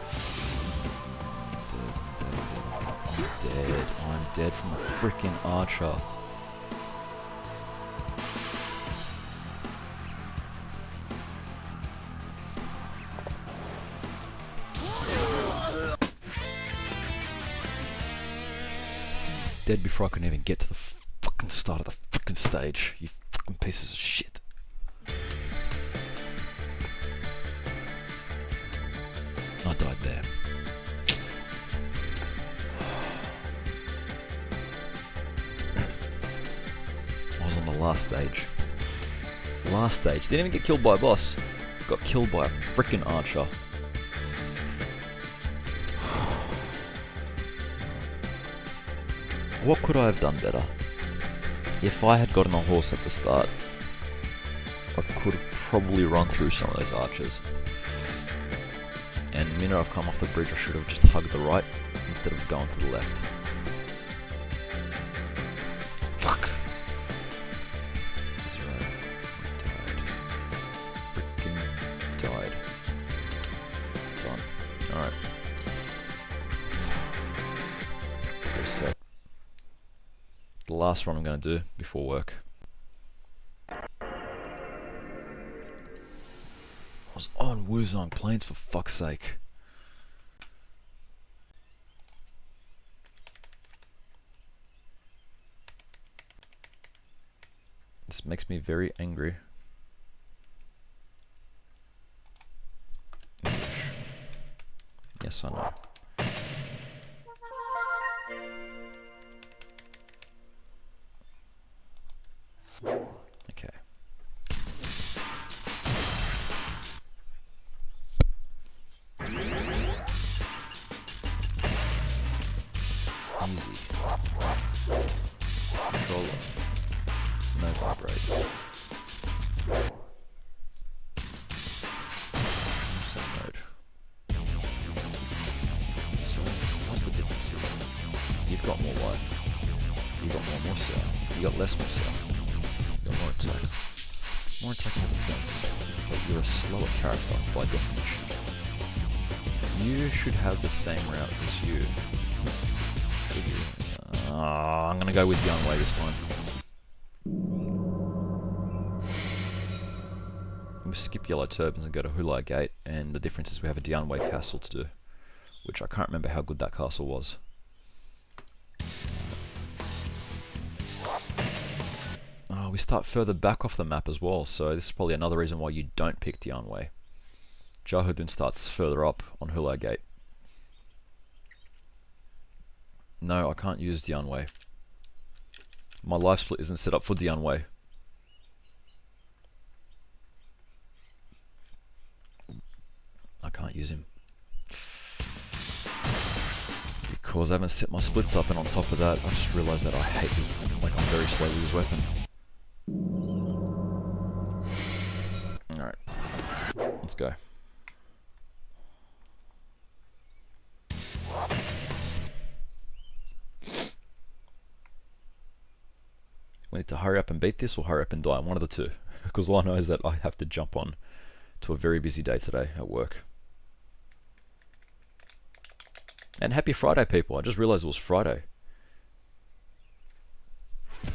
I'm dead. I'm dead from a freaking archer. Dead before I can even get to the fucking start of the fucking stage. You fucking pieces of shit. I died there. I was on the last stage. Last stage. Didn't even get killed by a boss. Got killed by a freaking archer. What could I have done better? If I had gotten a horse at the start, I could have probably run through some of those archers. And the minute I've come off the bridge, I should have just hugged the right instead of going to the left. Fuck. 0. Died. Freaking died. Done. Alright. Reset. The last one I'm going to do before work. I was on Wuzong Plains for fuck's sake. This makes me very angry. Yes, I know. Okay. Easy. Controller. No vibrate. Same mode. So, what's the difference here? got more cell. You got less more cell. You got more attack. More attack and defense. But you're a slower character by definition. You should have the same route as you. Should you? I'm gonna go with Young Way this time. We skip Yellow Turbans and go to Hulai Gate, and the difference is we have a Dianway castle to do, which I can't remember how good that castle was. Oh, we start further back off the map as well, so this is probably another reason why you don't pick Dianway. Jahudun starts further up on Hulai Gate. No, I can't use Dianway. My life split isn't set up for Dianway. I can't use him. Because I haven't set my splits up, and on top of that, I just realised that I hate his, like I'm very slow with his weapon. Alright. Let's go. We need to hurry up and beat this or hurry up and die, one of the two. Because all I know is that I have to jump on to a very busy day today at work. And happy Friday, people. I just realised it was Friday.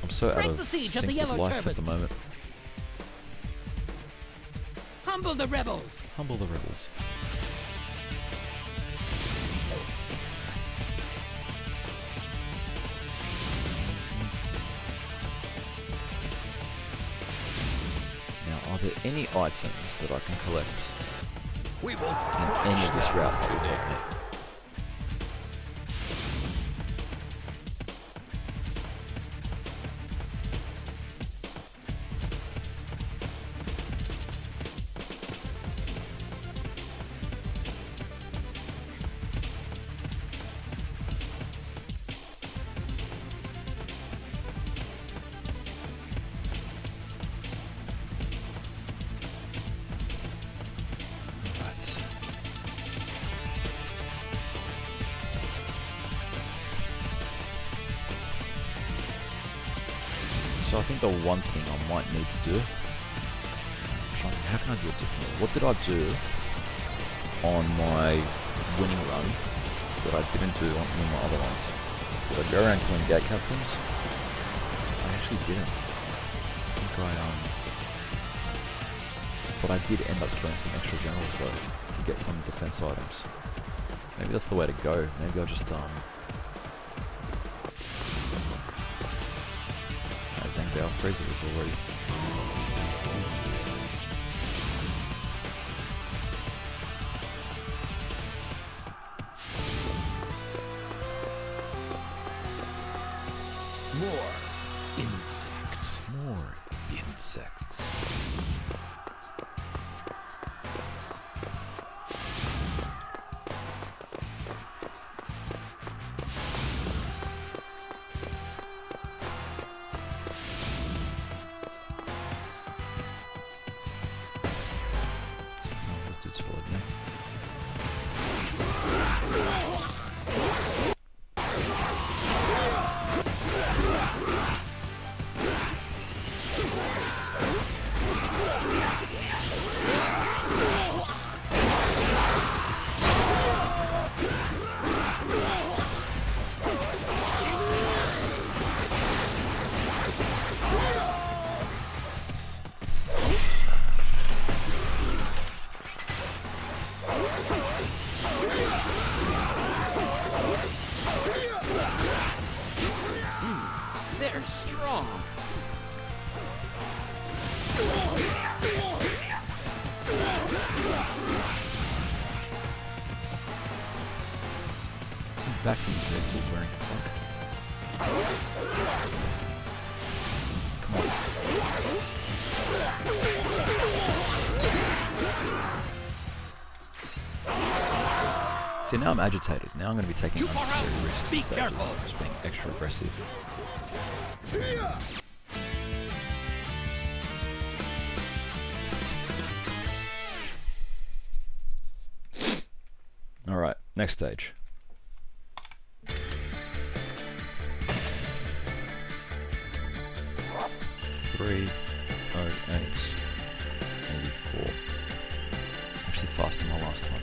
I'm so out of sync with life at the moment. Humble the rebels! Humble the rebels. Now, are there any items that I can collect We will in crush any of this them route that would today. help me? So I think the one thing I might need to do, how can I do it differently? What did I do on my winning run that I didn't do on any of my other ones? Did I go around killing gate captains? I actually didn't. I think but I did end up killing some extra generals though, to get some defense items. Maybe that's the way to go. Maybe I'll just I'll freeze it with already. More insects. More insects. They're strong! Back in the vehicle wearing a funk. Come on. See, now I'm agitated. Now I'm going to be taking unnecessary risks Be and stages. careful. Just being extra aggressive. Alright, next stage. DW3 84. Actually faster than my last time.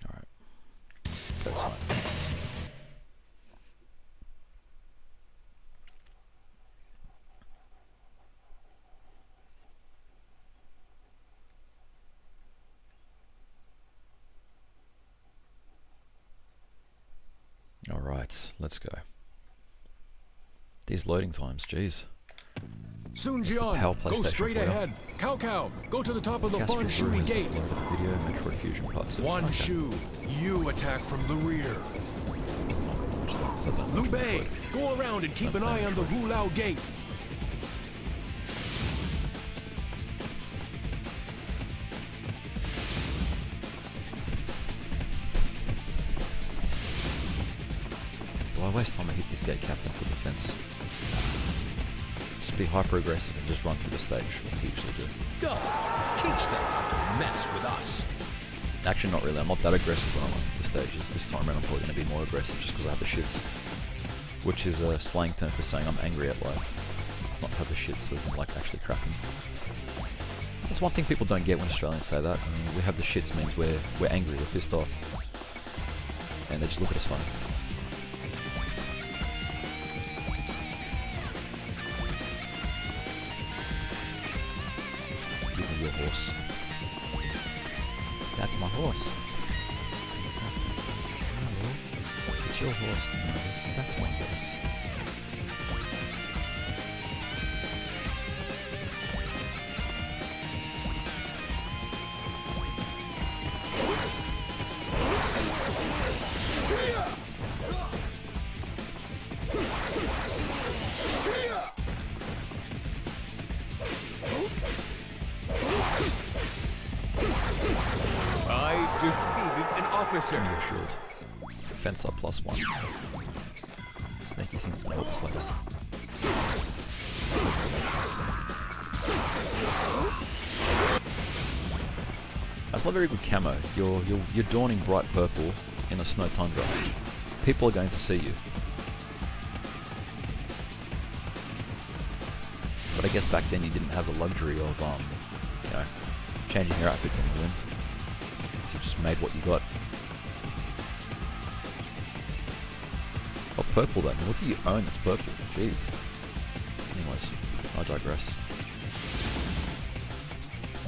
Alright. Go sign. Alright, let's go. These loading times, jeez. Soon, That's the Jian, PAL go PlayStation straight for you. ahead. Cow Cow, go to the top of the Casper fun Brew shoey has gate. uploaded a video, Metroid Fusion Part 2. One Okay. shoe, you attack from the rear. Is that that Liu much Bei, Metroid? go around and keep an eye on the Hulao gate. Do I waste time to hit this gate captain for defense? Just be hyper aggressive and just run through the stage like I usually do. Go. Teach them how to mess with us. Actually, not really. I'm not that aggressive when I run through the stages. This time around, I'm probably going to be more aggressive just because I have the shits. Which is a slang term for saying I'm angry at life. Not have the shits as in like actually cracking. That's one thing people don't get when Australians say that. I mean, we have the shits means we're angry, we're pissed off. And they just look at us funny. Give me your horse. That's my horse. No, it's your horse. No, that's my horse. I defeated an officer. Give me your shield. Defense up +1. Sneaky thing's gonna help us later. That's not very good camo. You're dawning bright purple in a snow tundra. People are going to see you. But I guess back then you didn't have the luxury of you know, changing your outfits in the wind. You just made what you got. Oh, purple then. What do you own that's purple? Jeez. Anyways, I digress.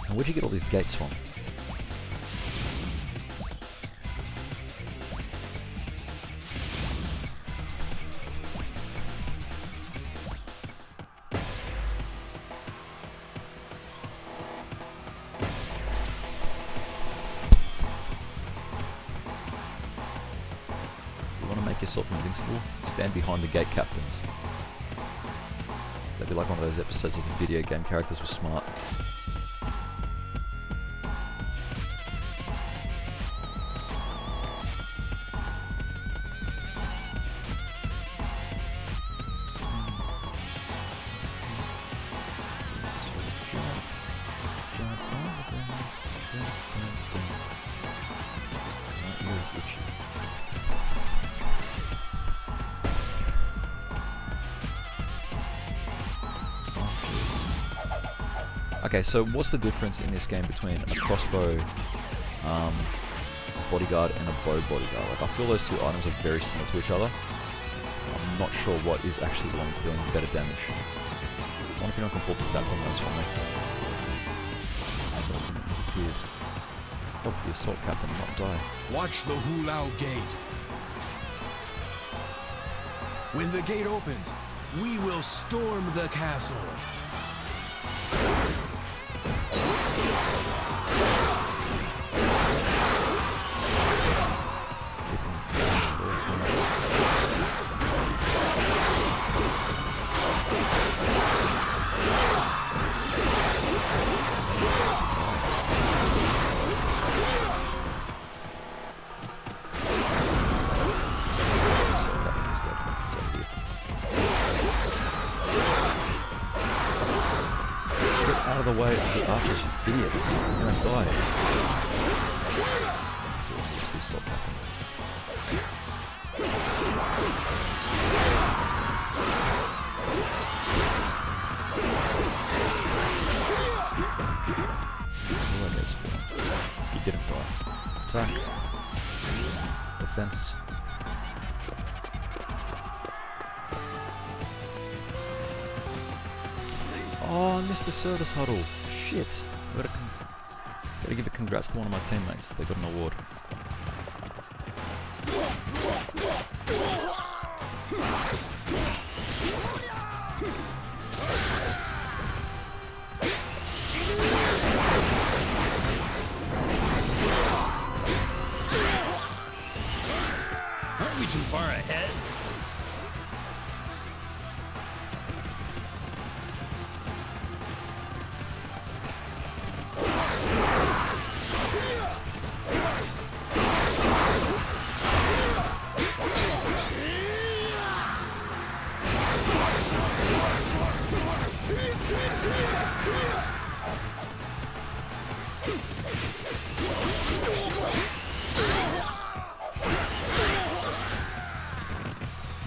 And where'd you get all these gates from? Yourself invincible, stand behind the gate captains. That'd be like one of those episodes of the video game characters were smart. Okay, so what's the difference in this game between a crossbow bodyguard and a bow bodyguard? Like, I feel those two items are very similar to each other. I'm not sure what is actually the one that's doing better damage. I wonder if anyone can pull the stats on those for me. So, disappeared. Help the assault captain not die. Watch the Hulao gate. When the gate opens, we will storm the castle. other way. The archers, you idiots. You're gonna die. Let's see what makes this stop happening. You didn't die. Attack. Defense. Oh, I missed the service huddle. Shit. Gotta give a congrats to one of my teammates. They got an award. Aren't we too far ahead?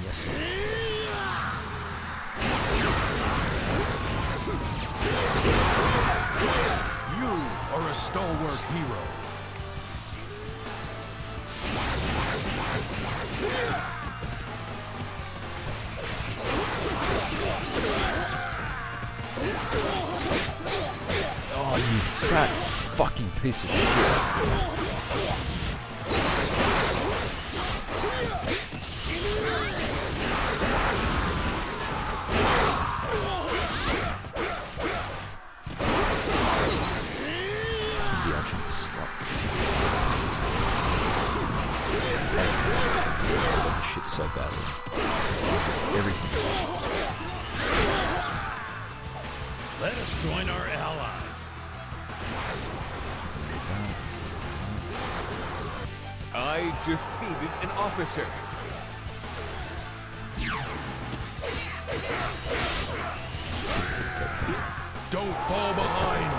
Yes, sir. You are a stalwart hero. Oh, you fat fucking piece of shit. Shit so badly. Everything. Let us join our allies. I defeated an officer. Don't fall behind.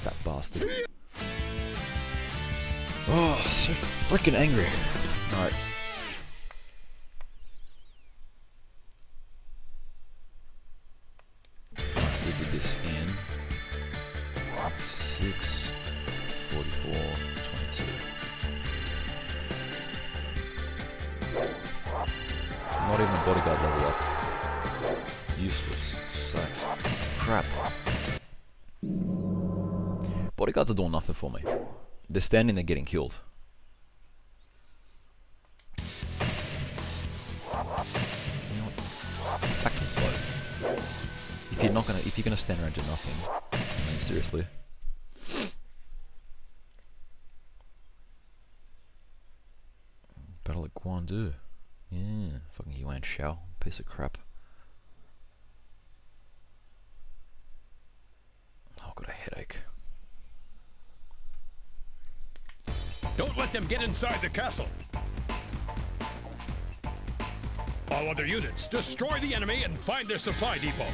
That bastard. Oh, so freaking angry. Alright. We did this in 6, 44, 22. Not even bodyguard level up. Useless. Sucks. Crap. Bodyguards are doing nothing for me. They're standing there getting killed. You know what? Back to the boat. If you're gonna stand around and do nothing, I mean seriously. Battle at Guandu. Yeah, fucking Yuan Shao, piece of crap. Oh, I've got a headache. Don't let them get inside the castle. All other units, destroy the enemy and find their supply depot.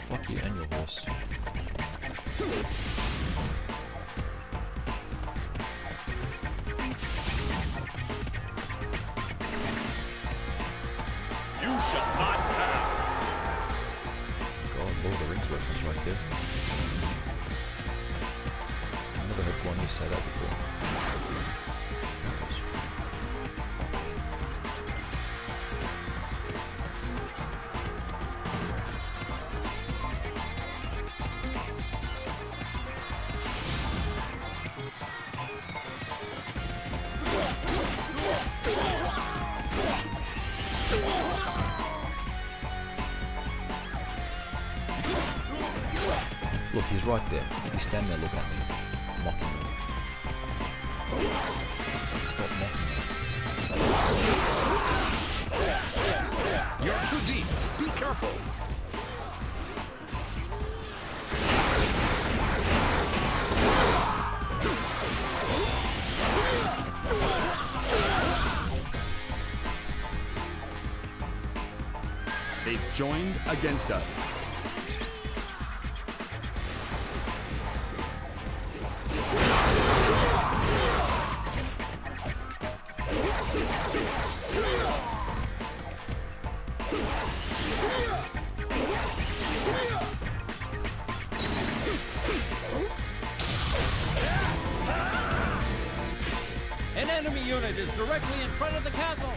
Fuck you and your horse. You shall not pass. God, Lord of the Rings reference right there. I've never heard one of you say that before. He's right there. If you stand there, look at me, mocking me. Stop mocking me. You're too deep. Be careful. They've joined against us. An enemy unit is directly in front of the castle.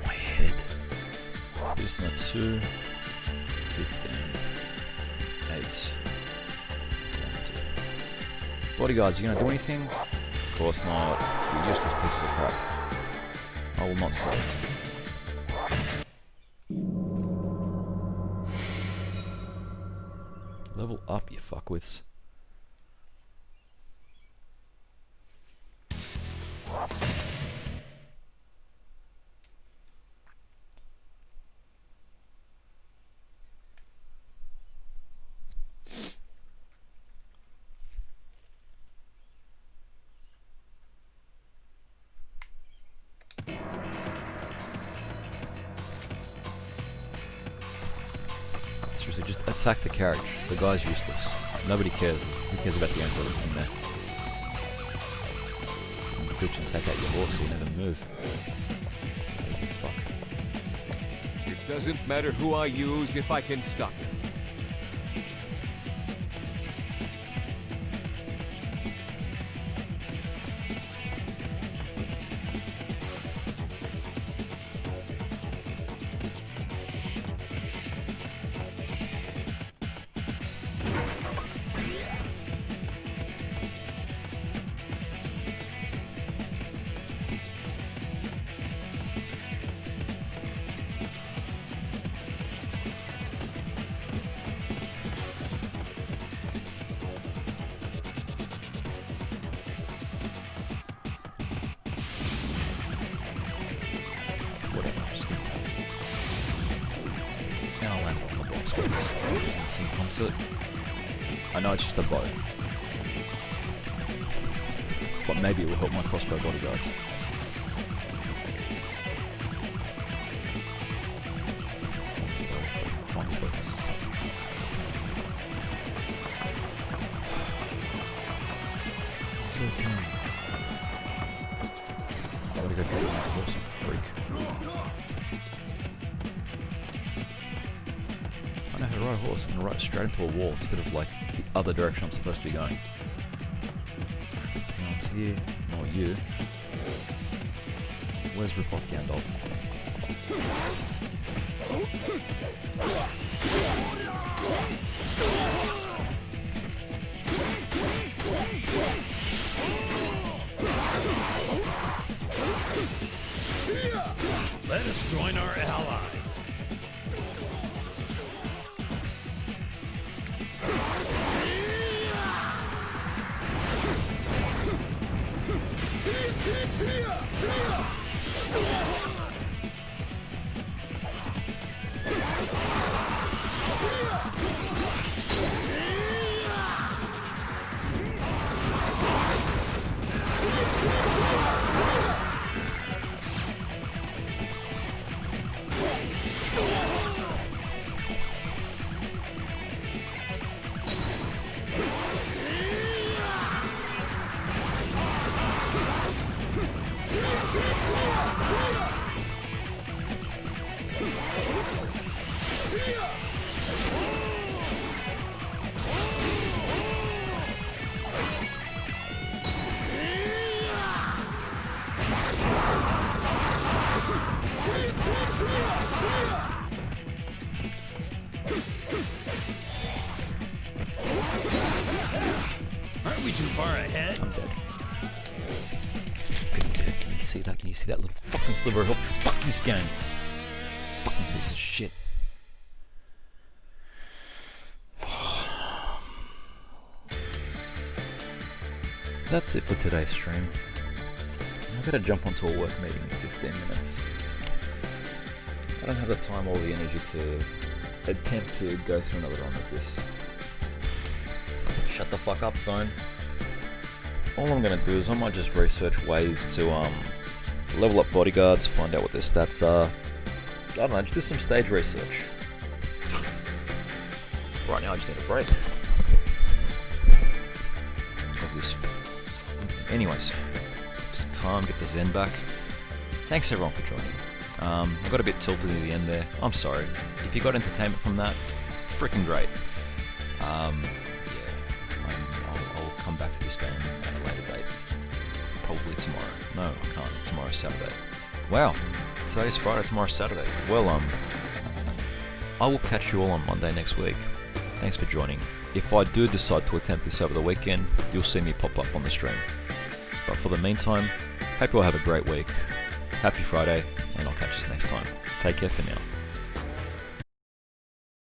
My head. Prisoner 2, 15, 8. Bodyguards, you gonna do anything? Of course not. You're useless pieces of crap. I will not save. Level up, you fuckwits. Seriously, just attack the carriage. The guy's useless. Nobody cares. Who cares about the emperor that's in there? And bitch and take out your horse so you never move. Lazy fuck. It doesn't matter who I use if I can stop him. Whatever, I'm just gonna... And I'll land on the box please. In concert. I know it's just a bow. But maybe it will help my crossbow bodyguards. Crossbow can suck. So can... I gotta go get my horse, you freak. I know how to ride a horse. I'm gonna ride straight into a wall instead of like the other direction I'm supposed to be going. Pounds here, not you. Where's Rip-Off Gandalf? Let us join our allies. see that little fucking sliver of health. Fuck this game. Fucking piece of shit. That's it for today's stream. I've got to jump onto a work meeting in 15 minutes. I don't have the time or the energy to attempt to go through another run like this. Shut the fuck up, phone. All I'm gonna do is I might just research ways to level up bodyguards, find out what their stats are. I don't know, just do some stage research. Right now I just need a break. Of this. Anyways, just calm, get the zen back. Thanks everyone for joining. I got a bit tilted at the end there. I'm sorry. If you got entertainment from that, freaking great. I'll come back to this game at a later date. Probably tomorrow. No, I can't. It's tomorrow's Saturday. Wow. Today's Friday, tomorrow's Saturday. Well, I will catch you all on Monday next week. Thanks for joining. If I do decide to attempt this over the weekend, you'll see me pop up on the stream. But for the meantime, hope you all have a great week. Happy Friday, and I'll catch you next time. Take care for now.